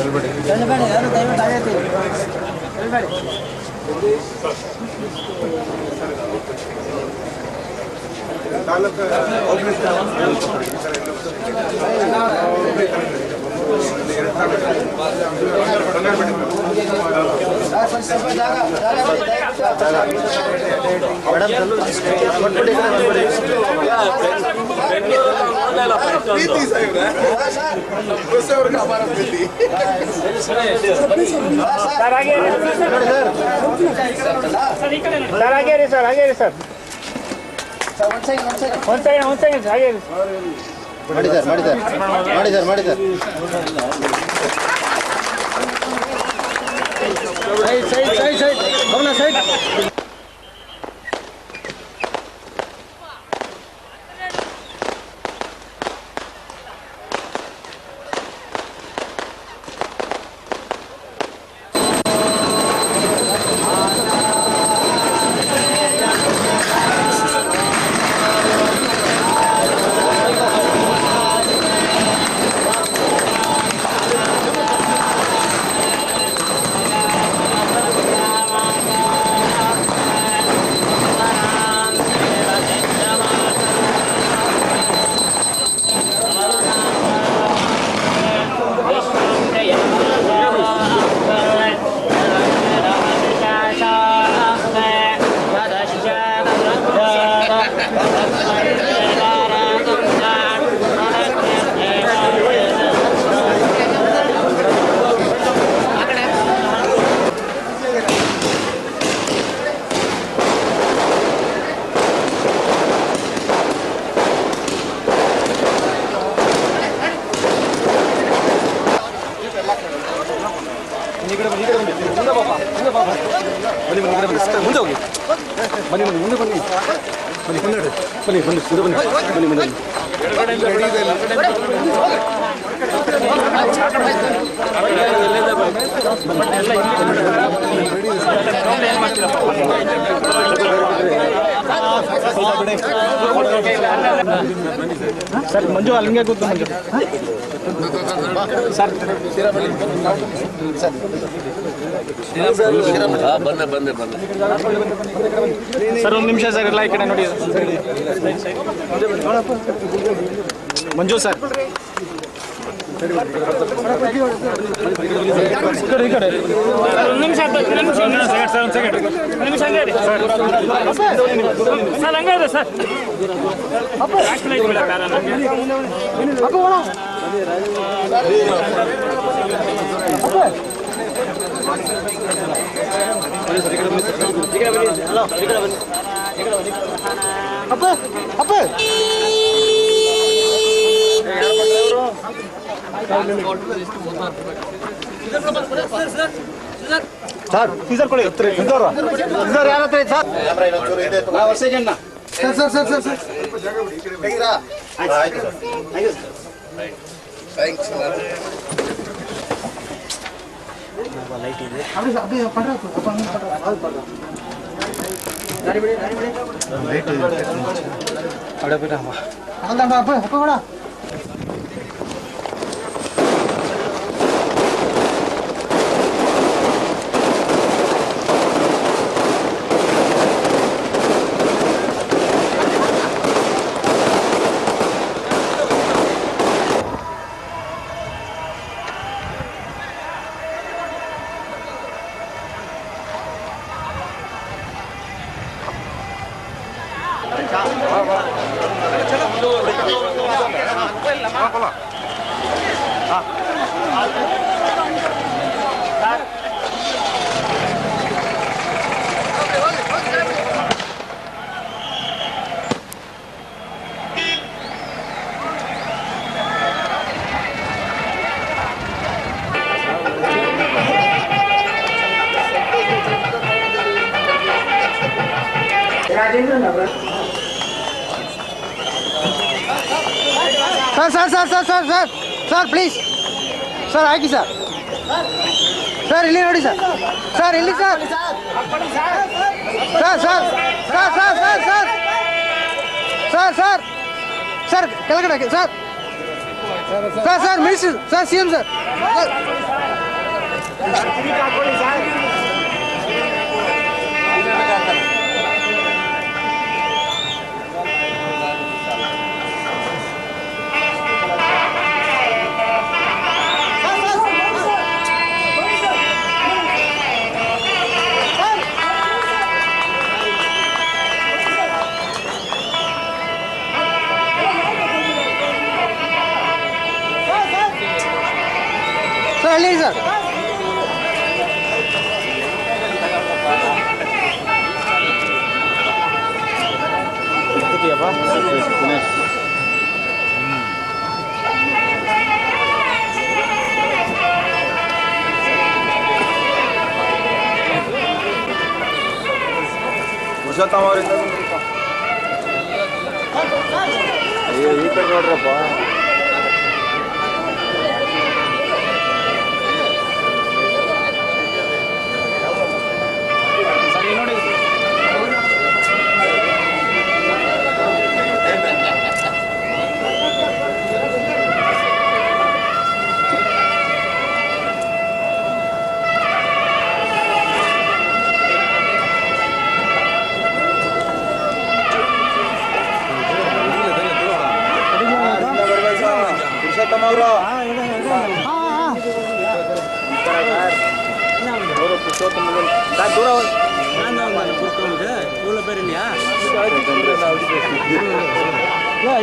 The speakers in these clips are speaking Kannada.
ಯಾರು ದಯವಿಟ್ಟು ಆಗೈತಿ ಸರ್ ಹಾಗೆ ಸರ್ ಒಂದು ಸೆಕೆಂಡ್ ಹಾಗೆ ಮಾಡಿ ಸರ್ ಸೈಡ್ ಗಮನ ಸೈಡ್ ಮುಂದೆ ಹೋಗಿ ಬನ್ನಿ ಮುಂದೆ ಬನ್ನಿ ಬನ್ನಿ ಬನ್ನಿ ಬನ್ನಿ ಮುಂದೆ ಬನ್ನಿ ಬನ್ನಿ ಮುಂದೆ ಸರ್ ಮಂಜು ಅಲ್ಲಿಗೆ ಕೂತು ಮಂಜು ಸರ್ ಬಂದೆ ಸರ್ ಒಂದು ನಿಮಿಷ ಸರ್ ಎಲ್ಲ ಈ ಕಡೆ ನೋಡಿ ಮಂಜು ಸರ್ ಈ ಕಡೆ ನಿಮಿಷ ಸರ್ ಹಂಗಾದ್ರೆ ಸರ್ ಸರ್ ಸೀಸರ್ ಕೊಡಿ ಸರ್ ಯಾರ ಹತ್ರ ಸರ್ ಲೈಟ್ ಇದೆ सर प्लीज सर आगे सर इल्ली नोड़ी सर इल्ली sir sir sir sir sir sir केळगಡೆ sir sir minister sir C M sir ಹೇಳಿ ಸರ್ ಪುರುಷೋತ್ತಮ ಅವರಿಂದ ಅಯ್ಯೋ ಈ ಕಡೆ ನೋಡ್ರಪ್ಪ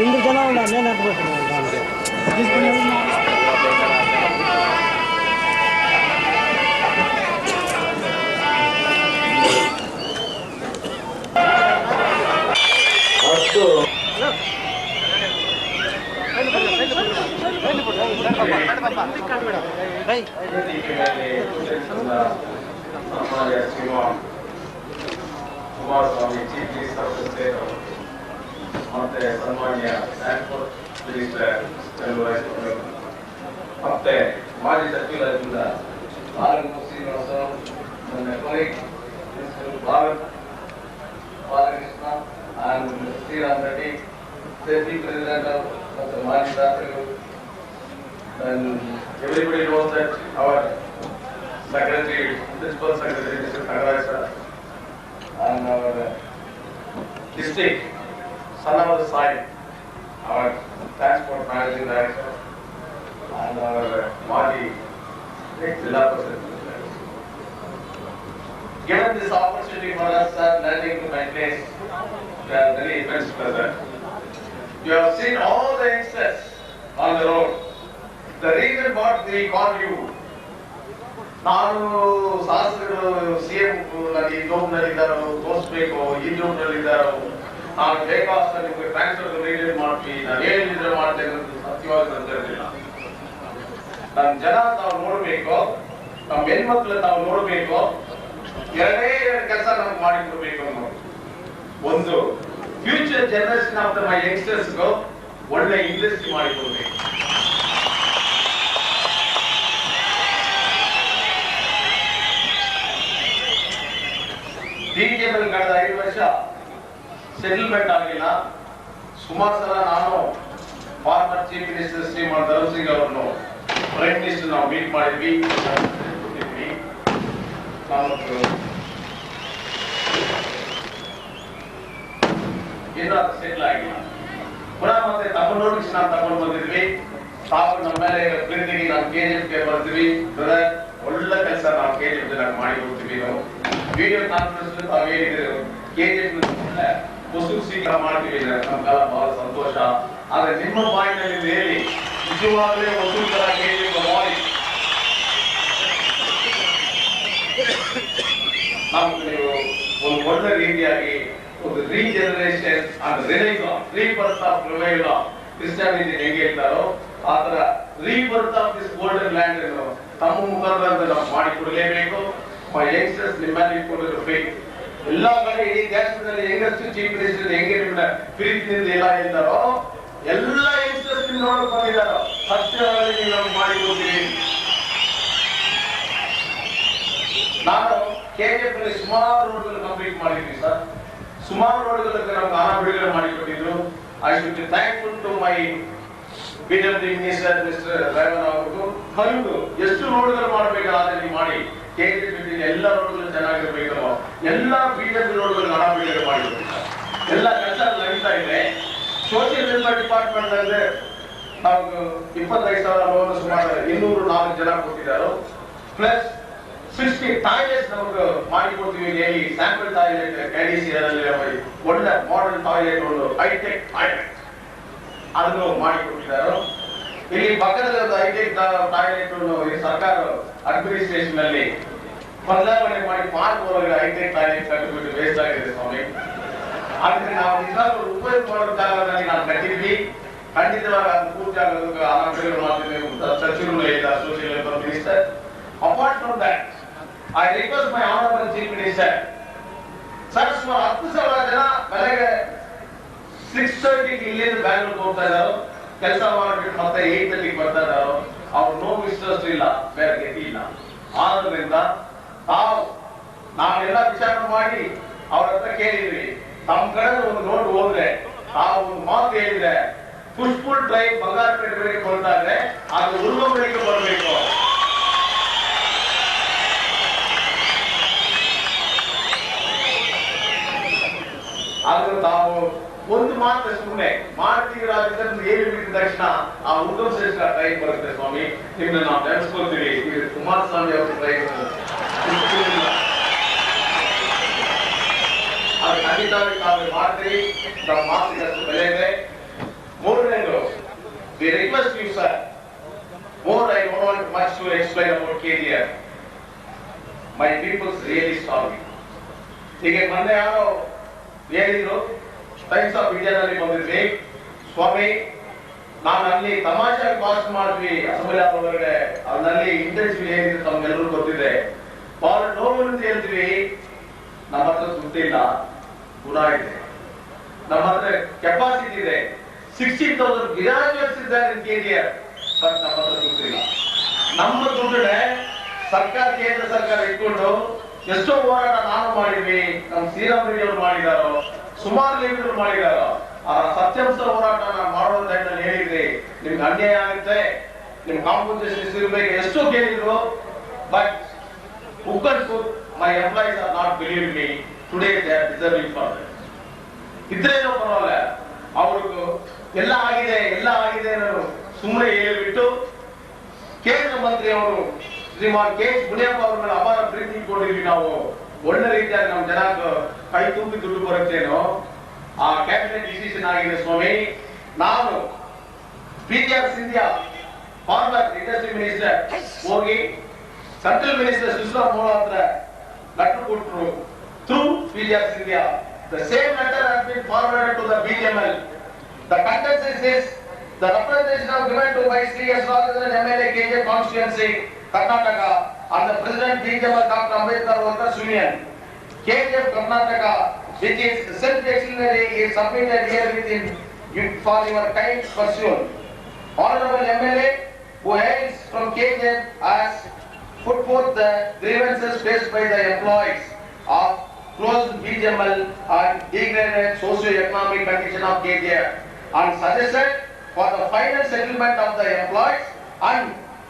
ಇಂದು ಜನ ಉಂಟು Kumaraswamy chief minister of the state ಮತ್ತೆ ಸನ್ಮಾನ್ಯ ಟ್ರಾನ್ಸ್ಪೋರ್ಟ್ ಮಿನಿಸ್ಟರ್ ಮತ್ತೆ ಮಾಜಿ ಸಚಿವರಾದ ಶ್ರೀನಿವಾಸ ನನ್ನ colleague Bharat Balakrishna and Sriram Reddy, safety president of the Mali Rathru, and everybody knows that our secretary, principal secretary, Mr. Nagaraj, and our district, son of the side, our transport managing director, and our Mali Zilla President. Given this opportunity for us landing to my place, we are very immense pleasure. You have seen all the youngsters on the road. The reason what we call you, ನಾನು ಶಾಸಕರು ಸಿಎಂ ನಲ್ಲಿ ಜೋಬ್ ನಲ್ಲಿದ್ದಾರೋ ತೋರಿಸ್ಬೇಕು ಈ ಜೋಬ್ ನಲ್ಲಿದ್ದಾರೋ ನಾನು ಬೇಕಾದ ನಿಮಗೆ ಟ್ರಾನ್ಸ್ಫರ್ ರಿಲೀಸ್ ಮಾಡ್ತೀವಿ ನಾನು ಏನಿದ್ರೆ ಮಾಡ್ತೇನೆ ಅಂತ ಸತ್ಯವಾಗಿ ನಂಬಿರಲಿಲ್ಲ. ನಮ್ಮ ಜನ ತಾವು ನೋಡಬೇಕು, ನಮ್ಮ ಹೆಣ್ಮಕ್ಳು ತಾವು ನೋಡಬೇಕು, ಎರಡೇ ಕೆಲಸ ನಮ್ಗೆ ಮಾಡಿ ಕೊಡ್ಬೇಕು ಅನ್ನೋದು. ಒಂದು ಫ್ಯೂಚರ್ ಜನರೇಷನ್ ಆಫ್ ಮೈ ಯಂಗ್ಸ್ಟರ್ಸ್ಗೂ ಒಳ್ಳೆ ಇಂಡಸ್ಟ್ರಿ ಮಾಡಿ ಕೊಡ್ಬೇಕು. ಡಿಕೆದಲ್ಲಿ ಕಳೆದ 5 ವರ್ಷ ಸೆಟಲ್ಮೆಂಟ್ ಆಗಿಲ್ಲ. ಸುಮಾರು ಸಲ ನಾನು ಫಾರ್ಮರ್ ಚೀಫ್ ಮಿನಿಸ್ಟರ್ ಶ್ರೀಮಾನ್ ಧರ್ಮ್ ಸಿಂಗ್ ಅವರನ್ನು ಪ್ರೈಮ್ ಮಿನಿಸ್ಟರ್ ನಾವು ಮೀಟ್ ಮಾಡಿದ್ವಿ. ಇನ್ನೂ ಸೆಟ್ಲ್ ಆಗಿಲ್ಲ. ಪುನಃ ಮತ್ತೆ ತಮಿಳ್ನಾಡಿಗೆ ನಾವು ತಗೊಂಡು ಬಂದಿದ್ವಿ. ತಾವು ನಮ್ಮ ಮೇಲೆ ಪ್ರೀತಿಗೆ ನಾವು KGF ಬರ್ತೀವಿ, ಒಳ್ಳೆ ಕೆಲಸ ನಾವು KGF ಮಾಡಿ ಕೊಡ್ತೀವಿ. ನಾವು ವಿಡಿಯೋ ಕಾನ್ಫರೆನ್ಸ್ ತಾವು ಹೇಳಿದ್ರು KGF ಹೊಸು ಶೀಘ್ರ ಮಾಡ್ತೀವಿ, ನಮ್ಗೆಲ್ಲ ಬಹಳ ಸಂತೋಷ. ಆದ್ರೆ ನಿಮ್ಮ ಬಾಯಿನಲ್ಲಿ ಹೇಳಿ ನಿಜವಾಗಲೇ ಹೊಸ ತರ KGF ಮಾಡಿ ನಮ್ಗೆ ನೀವು ಒಂದು ಒಳ್ಳೆ ರೀತಿಯಾಗಿ ಒಂದು regeneration and rebirth of revival Christianity ಹೇಗೆ ಹೇಳ್ತಾರೋ ಆ ತರ rebirth of this golden land ಅನ್ನು ತಮ್ಮ ಮುಖಾಂತರ ನಾವು ಮಾಡಿಕೊಡಲೇಬೇಕು. ಯಂಗ್ಸ್ಟರ್ಸ್ ನಿಮ್ಮಲ್ಲಿ ಇಟ್ಕೊಂಡಿರೋ ಫೇಕ್ ಎಲ್ಲಾ ಕಡೆ ಇಡೀ ದೇಶದಲ್ಲಿ ಹೆಂಗಷ್ಟು ಚೀಫ್ ಮಿನಿಸ್ಟರ್ ಹೆಂಗೆ ನಿಮ್ಮ ಪ್ರೀತಿಯಿಂದ ಎಲ್ಲ ಹೇಳ್ತಾರೋ ಎಲ್ಲ ಯಂಗ್ಸ್ಟರ್ಸ್ ನೋಡಕ್ ಬಂದಿದ್ದಾರೋ ಸತ್ಯವಾಗಿ ನಾವು ಮಾಡಿಕೊಡ್ತೀವಿ. ನಾನು KGF ನಲ್ಲಿ ಸುಮಾರು ರೋಡ್ಗಳು ಕಂಪ್ಲೀಟ್ ಮಾಡಿದ್ವಿ ಸರ್. ಸುಮಾರು ರೋಡ್ಗಳಿಗೆ ನಮ್ಗೆ ಹಣ ಬಿಡುಗಡೆ ಮಾಡಿಕೊಟ್ಟಿದ್ರು. I should be thankful to my BJP minister mister Revanna ಅವರು ಕರೆದು ಎಷ್ಟು ರೋಡ್ಗಳು ಮಾಡಬೇಕಾದ್ರೆ ಮಾಡಿ ಕೆಜೆಪಿ ಎಲ್ಲ ರೋಡ್ಗಳು ಚೆನ್ನಾಗಿರ್ಬೇಕು, ಎಲ್ಲ ಬಿಜೆಪಿ ರೋಡ್ಗಳು ಹಣ ಬಿಡುಗಡೆ ಮಾಡಿದ್ರು, ಎಲ್ಲ ಕೆಲಸ ನಡೀತಾ ಇದೆ. ಸೋಷಿಯಲ್ ವೆಲ್ಫೇರ್ ಡಿಪಾರ್ಟ್ಮೆಂಟ್ ಅಂದ್ರೆ ನಾವು 25,000 ಲೋನ್ ಸುಮಾರು 204 ಜನ ಕೊಟ್ಟಿದ್ದಾರೆ. ಪ್ಲಸ್ 60 ಟಾಯ್ಲೆಟ್ಸ್ ನಮಗೆ ಮಾಡಿಕೊಡ್ತೀವಿ. ಡೈಲಿ ಸ್ಯಾಂಪಲ್ ಟಾಯ್ಲೆಟ್ KDCR ಅಲ್ಲಿ ಒಳ್ಳೆ ಮಾಡರ್ನ್ ಟಾಯ್ಲೆಟ್, ಒಂದು ಹೈಟೆಕ್ ಟಾಯ್ಲೆಟ್ ಅದನ್ನು ಮಾಡಿಕೊಟ್ಟಿದ್ದಾರೆ. ಇಲ್ಲಿ ಪಕ್ಕದಲ್ಲಿ ಒಂದು ಹೈಟೆಕ್ ಟಾಯ್ಲೆಟ್ ಸರ್ಕಾರ ಅಡ್ಮಿನಿಸ್ಟ್ರೇಷನ್ ಅಲ್ಲಿ ಬದಲಾವಣೆ ಮಾಡಿ ಪಾರ್ಕ್ ಒಳಗೆ ಹೈಟೆಕ್ ಟಾಯ್ಲೆಟ್ ಕಟ್ಟಿಬಿಟ್ಟು ವೇಸ್ಟ್ ಆಗಿದೆ ಸ್ವಾಮಿ. ಆದ್ರೆ ನಾವು ನಿಜವಾಗ್ಲೂ ಉಪಯೋಗ ಮಾಡೋ ಜಾಗದಲ್ಲಿ ನಾವು ಕಟ್ಟಿದ್ವಿ. ಖಂಡಿತವಾಗಿ ಅದು ಪೂರ್ತಿ ಆಗೋದಕ್ಕೆ ಆನಂದಗಳು ಮಾಡ್ತೀವಿ. ಸಚಿವರು ಇಲ್ಲ, social welfare minister. Apart from that I request my honourable chief minister sir, ಸುಮಾರು 10,000 ಜನ ಬೆಳಗ್ಗೆ 6:30 ಇಲ್ಲಿಂದ ಬ್ಯಾಂಗ್ಳೂರ್ ಹೋಗ್ತಾ ಇದ್ದಾರೆ. ಕೆಲಸ ಮಾಡಿಬಿಟ್ಟು ಮತ್ತೆ 8:30 ಬರ್ತಾ ಇದ್ದಾರೆ. ಅವ್ರು ನೋ ವಿಶ್ವಾಸ ಇಲ್ಲ, ಬೇರೆ ಗತಿ ಇಲ್ಲ. ಆದ್ರಿಂದ ನಾವೆಲ್ಲ ವಿಚಾರ ಮಾಡಿ ಅವ್ರ ಹತ್ರ ಕೇಳಿದ್ವಿ, ತಮ್ಮ ಕಡೆ ಒಂದು ರೋಡ್ ಹೋದ್ರೆ ತಾವು ಒಂದು ಮಾತು ಹೇಳಿದ್ರೆ ಪುಷ್ಪುಲ್ ಡ್ರೈವ್ ಬಂಗಾರಪೇಟೆವರೆಗೆ ಬರ್ತಾ ಇದ್ರೆ ಅದು ಉರ್ವಗಳಿಗೆ ಬರಬೇಕು. ಆದ್ರೂ ತಾವು ಒಂದು ಮಾತ್ರ ಸುಮ್ಮನೆ ಮಾಡ್ತೀವಿ ರಾಜ್ಯದಲ್ಲಿ ಏನು ಬಿಟ್ಟಿದ ತಕ್ಷಣ ಆ ಉದ್ಯಮ ಶ್ರೇಷ್ಠ ಟ್ರೈನ್ ಬರುತ್ತೆ ಸ್ವಾಮಿ. ನಿಮ್ಮನ್ನ ನಾವು ನೆನೆಸ್ಕೊಳ್ತೀವಿ. ಕುಮಾರಸ್ವಾಮಿ ಅವ್ರ ಟ್ರೈನ್ ಅದು ಖಂಡಿತವಾಗಿ ತಾವು ಮಾಡ್ತೀವಿ. ನಮ್ಮ ಮಾತಿಗಷ್ಟು ಬೆಲೆ ಇದೆ. ಮೂರನೇದು, we request you sir, more I don't want much to explain about KDR. My peoples really sorry. ಹೀಗೆ ಮೊನ್ನೆ ಯಾರೋ ಹೇಳಿದ್ರು, ಟೈಮ್ಸ್ ಆಫ್ ಇಂಡಿಯಾದಲ್ಲಿ ಬಂದಿದ್ವಿ ಸ್ವಾಮಿ, ನಾನು ಅಲ್ಲಿ ತಮಾಷೆಯಾಗಿ ಭಾಷಣ ಮಾಡಿದ್ವಿ ಅಸೆಂಬ್ಲಿ ಹೊರಗಡೆ. ಅದರಲ್ಲಿ ಇಂಟೆನ್ಸಿವ್ ಏನಿದೆ ತಮ್ಗೆಲ್ಲರೂ ಗೊತ್ತಿದೆ. ಬಹಳ ನೋವಿನಿಂದ ಹೇಳ್ತೀವಿ, ನಮ್ಮ ಹತ್ರ ದುಡ್ಡಿಲ್ಲ, ಗುಣ ಇದೆ, ನಮ್ಮ ಹತ್ರ ಕೆಪಾಸಿಟಿ ಇದೆ. 16,000 ಗ್ರಾಜುಯೇಟ್ಸ್ ಇದ್ದಾರೆ KDR, ಬಟ್ ನಮ್ಮ ಹತ್ರ ದುಡ್ಡಿಲ್ಲ. ನಮ್ಮ ದುಡ್ಡನ್ನೇ ಸರ್ಕಾರ, ಕೇಂದ್ರ ಸರ್ಕಾರ ಇಟ್ಕೊಂಡು ಎಷ್ಟೋ ಹೋರಾಟ ನಾನು ಮಾಡಿದ್ವಿ, ನಮ್ಮ ಶ್ರೀರಾಮ್ ರೆಡ್ಡಿ ಅವರು ಮಾಡಿದಾರೋ, ಸುಮಾರು ಲೀಡರ್ಗಳು ಮಾಡಿದಾರೋ. ಆ ಸತ್ಯಾಂಶ ಹೋರಾಟ ನಾನು ಮಾಡೋ ಟೈಮ್ನಲ್ಲಿ ಹೇಳಿದ್ರಿ, ನಿಮ್ಗೆ ಅನ್ಯಾಯ ಆಗುತ್ತೆ, ನಿಮ್ ಕಾಂಪನ್ಸೇಷನ್ ಸಿಗಬೇಕು, ಎಷ್ಟೋ ಕೇಳಿದ್ರು. But my employees are not believe me. Today they are deserving for that. ಇದ್ರೇನೋ ಪರವಾಗಿಲ್ಲ, ಅವ್ರಿಗೂ ಎಲ್ಲ ಆಗಿದೆ ನಾನು ಸುಮ್ಮನೆ ಹೇಳಿಬಿಟ್ಟು ಕೇಂದ್ರ ಮಂತ್ರಿ ಅವರು ಶ್ರೀಮಾನ್ KH ಮುನಿಯಪ್ಪ ಅವ್ರ ಮೇಲೆ ಅಪಾರ ಪ್ರೀತಿ ಇಟ್ಕೊಂಡಿದ್ವಿ ನಾವು. ಒಳ್ಳೆ ರೀತಿಯಾಗಿ ನಮ್ಮ ಜನ ಕೈ ತುಂಬಿ ದುಡ್ಡು ಬರುತ್ತೇನೋ ಆ ಕ್ಯಾಬಿನೆಟ್ ಡಿಸಿಷನ್ ಆಗಿದೆ ಸ್ವಾಮಿ. ನಾನು PTR Scindia farmer industry minister ಹೋಗಿ ಸೆಂಟ್ರಲ್ ಮಿನಿಸ್ಟರ್ ಸುಷ್ಮಾ ಮೋಹನ್ ಹತ್ರ ಲೆಟರ್ ಕೊಟ್ಟರು through PTR Scindia. The same letter has been forwarded to the BJML. The content is this: the representation of given to by Sri S. Raghavan MLA KJ constituency Karnataka and the President BJML Dr. Ambedkar Workers Union KGF Karnataka, which is self-explanatory, is submitted here within for your kind pursuit. Honorable MLA who hails from KGF has put forth the grievances faced by the employees of closed BJML and degraded socio-economic condition of KGF and suggested for the final settlement of the employees and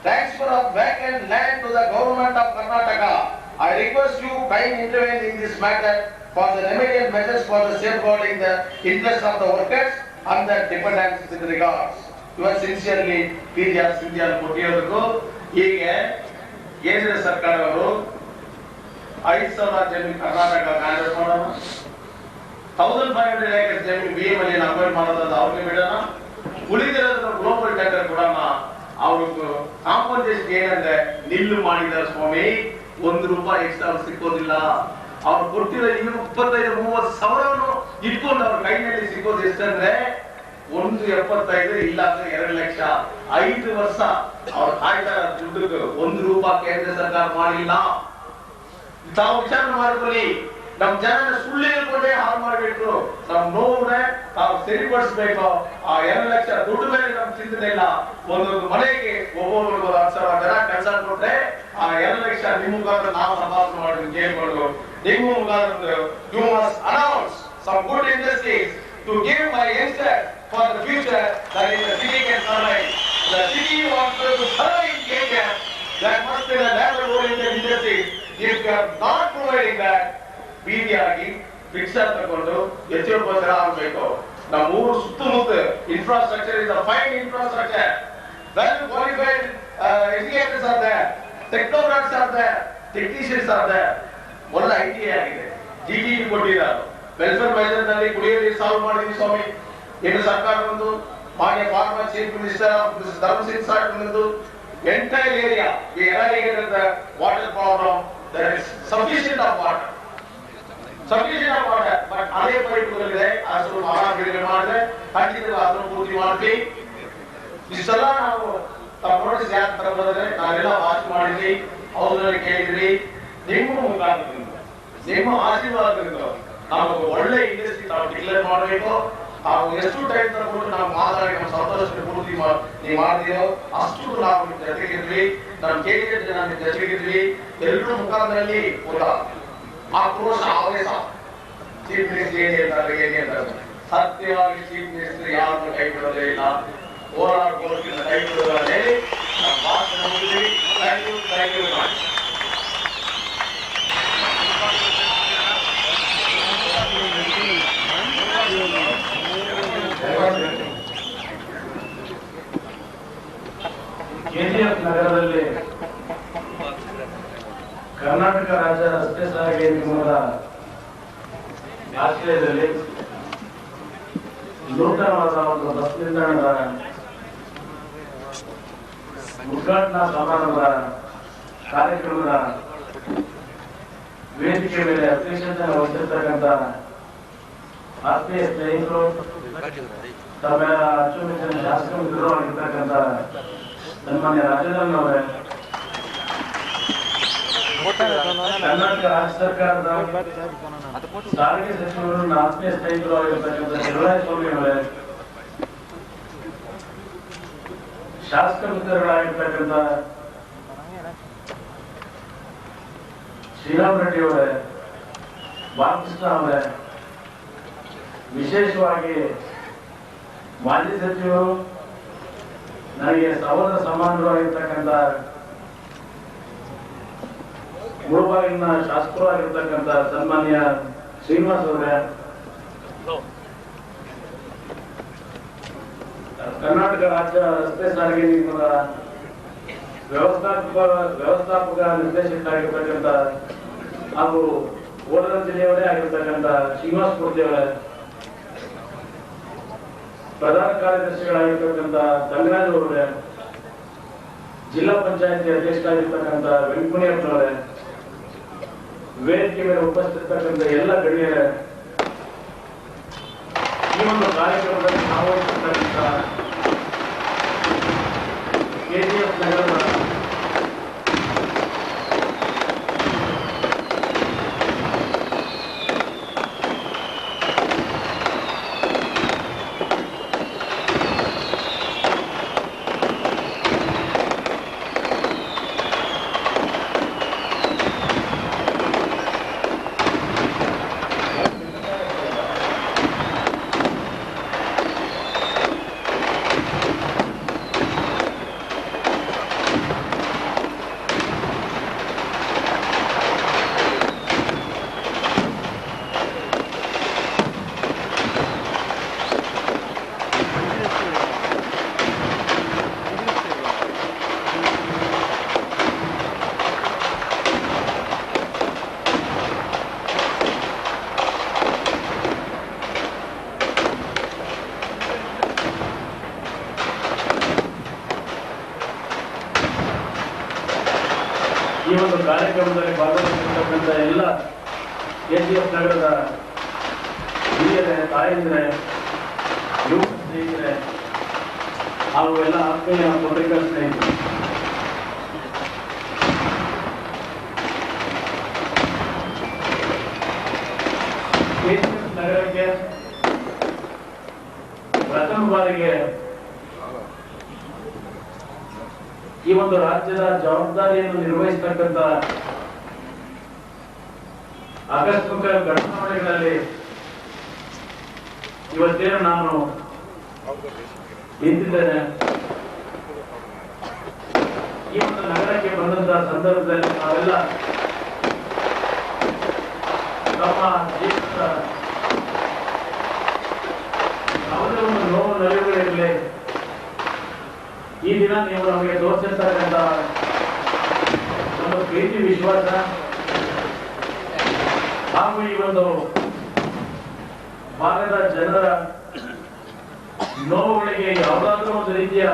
transfer of vacant land to the government of Karnataka. I request you kindly intervene in this matter for the remedial measures for the safeguarding the interests of the workers and the dependents with regards. Yours sincerely, PTR Scindia ಕೊಟ್ಟಿರೋದಕ್ಕೂ ಹೀಗೆ ಕೇಂದ್ರ ಸರ್ಕಾರವರು 5,000 ಜಮೀನು ಕರ್ನಾಟಕ ಕಾಂಗ್ರೆಸ್ ಮಾಡೋಣ, 1,500 acres ಜಮೀನು BM ಅಲ್ಲಿ ಅಪಾಯಿಂಟ್ ಮಾಡೋದಾದ ಅವ್ರಿಗೆ ಬಿಡೋಣ, ಉಳಿದಿರೋದನ್ನ ಗ್ಲೋಬಲ್ ಟೆಂಡರ್ ಕೊಡೋಣ. ಅವ್ರಿಗೆ ಕಾಂಪನ್ಸೇಷನ್ ಏನಂದ್ರೆ ನಿಲ್ಲು ಮಾಡಿದ್ದಾರೆ ಸ್ವಾಮಿ. ₹1 ಎಕ್ಸ್ಟ್ರಾ ಸಿಕ್ಕೋದಿಲ್ಲ. ಅವ್ರು ಕೊಟ್ಟಿರೋ 25-30 ಸಾವಿರವನ್ನು ಇಟ್ಕೊಂಡು ಅವ್ರ ಕೈನಲ್ಲಿ ಸಿಕ್ಕೋದು ಎಷ್ಟಂದ್ರೆ 1.75 ಇಲ್ಲ ಅಂದ್ರೆ 2 ಲಕ್ಷ. 5 ವರ್ಷ ಅವ್ರು ಕಾಯ್ತಾರ ದುಡ್ಡಿಗೆ. ₹1 ಕೇಂದ್ರ ಸರ್ಕಾರ ಮಾಡಿಲ್ಲ. ತಾವು ವಿಚಾರ ಮಾಡ್ಕೊಳ್ಳಿ. ನಮ್ ಜನ ಸುಳ್ಳು ಹೇಳ್ಕೊಂಡೇ ಹಾಳು ಮಾಡ್ಬಿಟ್ರು. ನಮ್ ನೋವನ್ನ ತಾವು ಸರಿಪಡಿಸ್ಬೇಕು. ಆ 2 ಲಕ್ಷ ದುಡ್ಡು ಮೇಲೆ ನಮ್ ಚಿಂತನೆ ಇಲ್ಲ. ಒಂದೊಂದು ಮನೆಗೆ ಒಬ್ಬೊಬ್ಬರು 10,000 ಜನ ಕೆಲಸ ಕೊಟ್ರೆ ಆ 2 ಲಕ್ಷ ನಿಮ್ಮ ಮುಖಾಂತರ ನಾವು ಸಂಪಾದನೆ ಮಾಡಿ ಕೇಳ್ಕೊಂಡು ನಿಮ್ಮ ಮುಖಾಂತರ you must announce some good industries to give my youngster for the future that is the city can survive. The city wants to survive in Kenya. That must be the labor-oriented industry. If you are not providing that, ಬೀದಿಯಾಗಿ ರಿಕ್ಷಾ ತಗೊಂಡು ಹೆಚ್ಚಿನ ಆಗಬೇಕು. ನಮ್ಮ ಊರು ಸುತ್ತಮುತ್ತ infrastructure is a fine infrastructure. Well qualified educators are there, technocrats are there, technicians are there. ಒಳ್ಳೆ ಐಟಿ ಆಗಿದೆ, ಜಿಟಿಇ ಕೊಟ್ಟಿದ್ದಾರೆ. ವೆಲ್ಫೇರ್ ಮೆಜರ್ ನಲ್ಲಿ ಕುಡಿಯುವ ನೀರು ಸಾಲ್ವ್ ಮಾಡಿದ್ವಿ ಸ್ವಾಮಿ. ಏನು ಸರ್ಕಾರ ಬಂದು ಮಾನ್ಯ ಫಾರ್ಮರ್ ಚೀಫ್ ಮಿನಿಸ್ಟರ್ ಧರ್ಮಸಿಂಗ್ ಸಾಟ್ ಬಂದು entire area we eradicated the water problem. There is sufficient of water, but ಅದೇ ಪೈಪ್ಗಳಿದೆ, ಅಷ್ಟು ಬಿಡುಗಡೆ ಮಾಡಿದ್ರೆ ಖಂಡಿತ ಅದನ್ನು ಪೂರ್ತಿ ಮಾಡ್ತೀವಿ. ಇಷ್ಟೆಲ್ಲ ನಾವು ನೋಟಿಸ್ ಯಾಕೆ ತರ ಬಂದ್ರೆ ನಾವೆಲ್ಲ ವಾಚ್ ಮಾಡಿದ್ವಿ, ಅವ್ರಲ್ಲಿ ಕೇಳಿದ್ವಿ. ನಿಮ್ಮ ಮುಖಾಂತರದಿಂದ, ನಿಮ್ಮ ಆಶೀರ್ವಾದದಿಂದ ನಾವು ಒಳ್ಳೆ ಇಂಡಸ್ಟ್ರಿ ನಾವು ಡಿಕ್ಲೇರ್ ಮಾಡಬೇಕು. ಎಷ್ಟು ಟೈಮ್ ತಗೊಂಡು ನಾವು ಮಾತಾಡಿ ನಮ್ಮ ಸಂತೋಷ ಪೂರ್ತಿ ನೀವು ಮಾಡಿದೀರೋ ಅಷ್ಟು ನಾವು ನಿಮ್ಮ ಜೊತೆಗಿದ್ವಿ. ನಮ್ಮ ಕೇಳಿದ ಜನ ನಿಮ್ಮ ಜೊತೆಗಿದ್ವಿ. ಎಲ್ಲರೂ ಮುಖಾಂತರದಲ್ಲಿ ಕೂಡ ಆಕ್ರೋಶ, ಆವೇಶ. ಚೀಫ್ ಮಿನಿಸ್ಟರ್ ಏನ್ ಹೇಳ್ತಾರೆ, ಸತ್ಯವಾಗಿ ಚೀಫ್ ಮಿನಿಸ್ಟರ್ ಯಾರನ್ನು ಕೈ ಬಿಡೋದೇ ಇಲ್ಲ, ಹೋರಾಟಗೋಸ್ಕರ ಕೈ ಬಿಡೋದೇ ನಮ್ಮ ಭಾಷಣ ಮುಗಿದ್ವಿ. Thank you much. ಕೆಜಿಎಫ್ ನಗರದಲ್ಲಿ ಕರ್ನಾಟಕ ರಾಜ್ಯ ರಸ್ತೆ ಸಾರಿಗೆ ನಿಗಮದ ಆಶ್ರಯದಲ್ಲಿ ನೂತನವಾದ ಒಂದು ಬಸ್ ನಿಲ್ದಾಣದ ಉದ್ಘಾಟನಾ ಸಮಾರಂಭದ ಕಾರ್ಯಕ್ರಮದ ವೇದಿಕೆ ಮೇಲೆ ಅಧ್ಯಕ್ಷತೆ ವಹಿಸಿರ್ತಕ್ಕಂಥ ಆತ್ಮೀಯ ಸ್ನೇಹಿತರು, ತಮ್ಮೆಲ್ಲ ಅಚ್ಚುಮೆಚ್ಚಿನ ಶಾಸಕ ಮಿತ್ರರು ಆಗಿರ್ತಕ್ಕಂಥ ಸನ್ಮಾನ್ಯ ರಾಜೇಂದ್ರನ್ ಅವರೇ, ಕರ್ನಾಟಕ ರಾಜ್ಯ ಸರ್ಕಾರದ ಸಾರಿಗೆ ಸಚಿವರು, ನನ್ನ ಆತ್ಮೀಯ ಸ್ನೇಹಿತರು ಆಗಿರ್ತಕ್ಕಂಥ ಶಿವರಾಯ ಸ್ವಾಮಿ ಅವರೇ, ಶಾಸಕ ಮಿತ್ರಗಳಾಗಿರ್ತಕ್ಕಂಥ ಶ್ರೀರಾಮ್ ರೆಡ್ಡಿ ಅವರೇ, ಬಾಲಕೃಷ್ಣ ಅವರೇ, ವಿಶೇಷವಾಗಿ ಮಾಜಿ ಸಚಿವರು, ನನಗೆ ಸಹೋದರ ಸಮಾನರು ಆಗಿರ್ತಕ್ಕಂಥ ಮುಳುಬಾಗಿಲಿನ ಶಾಸಕರು ಆಗಿರ್ತಕ್ಕಂಥ ಸನ್ಮಾನ್ಯ ಶ್ರೀನಿವಾಸ್ ಅವರೇ, ಕರ್ನಾಟಕ ರಾಜ್ಯ ರಸ್ತೆ ಸಾರಿಗೆ ನಿಗಮದ ವ್ಯವಸ್ಥಾಪಕ ನಿರ್ದೇಶಕರಾಗಿರ್ತಕ್ಕಂಥ ಹಾಗೂ ಕೋಲಾರ ಜಿಲ್ಲೆಯವರೇ ಆಗಿರ್ತಕ್ಕಂಥ ಶ್ರೀನಿವಾಸ್ ಮೂರ್ತಿ ಅವರೇ, ಪ್ರಧಾನ ಕಾರ್ಯದರ್ಶಿಗಳಾಗಿರ್ತಕ್ಕಂಥ ತಂಗರಾಜ್ ಅವರೇ, ಜಿಲ್ಲಾ ಪಂಚಾಯತಿ ಅಧ್ಯಕ್ಷರಾಗಿರ್ತಕ್ಕಂಥ ವೆಂಕಟೇಶ್ವರವರೇ, ವೇದಿಕೆ ಮೇಲೆ ಉಪಸ್ಥಿತಕ್ಕಂಥ ಎಲ್ಲ ಗಣ್ಯರೇ, ಈ ಒಂದು ಕಾರ್ಯಕ್ರಮದಲ್ಲಿ ಭಾಗವಹಿಸಿರ್ತಕ್ಕಂಥ ಕೆಜಿಎಫ್ ನಗರದ ಈ ಒಂದು ಕಾರ್ಯಕ್ರಮದಲ್ಲಿ ಭಾಗವಹಿಸಿರ್ತಕ್ಕಂಥ ಎಲ್ಲ ಕೆಜಿಎಫ್ ನಗರದ ಹಿರಿಯರೇ, ತಾಯಂದಿರೇ, ಯುವ ಸ್ನೇಹಿತರೆ ಹಾಗೂ ಎಲ್ಲ ಆತ್ಮೀಯ ಪತ್ರಿಕಾ ಸ್ನೇಹಿತರು, ಕೆಜಿಎಫ್ ನಗರಕ್ಕೆ ಪ್ರಥಮ ಬಾರಿಗೆ ಈ ಒಂದು ರಾಜ್ಯದ ಜವಾಬ್ದಾರಿಯನ್ನು ನಿರ್ವಹಿಸತಕ್ಕಂಥ ಆಕಸ್ಮಿಕ ಘಟನಾವಳಿಗಳಲ್ಲಿ ಇವತ್ತೇನು ನಾನು ನಿಂತಿದ್ದೇನೆ, ಈ ಒಂದು ನಗರಕ್ಕೆ ಬಂದಂತಹ ಸಂದರ್ಭದಲ್ಲಿ ನಾವೆಲ್ಲ ನಮ್ಮ ಜೀವನದ ಯಾವುದೇ ಒಂದು ನೋವು ನಲಿವುಗಳಿರಲಿ, ಈ ದಿನ ನೀವು ನಮಗೆ ತೋರಿಸಿರ್ತಕ್ಕಂಥ ನಮ್ಮ ಪ್ರೀತಿ ವಿಶ್ವಾಸ ಹಾಗೂ ಈ ಒಂದು ಭಾಗದ ಜನರ ನೋವುಗಳಿಗೆ ಯಾವುದಾದ್ರೂ ಒಂದು ರೀತಿಯ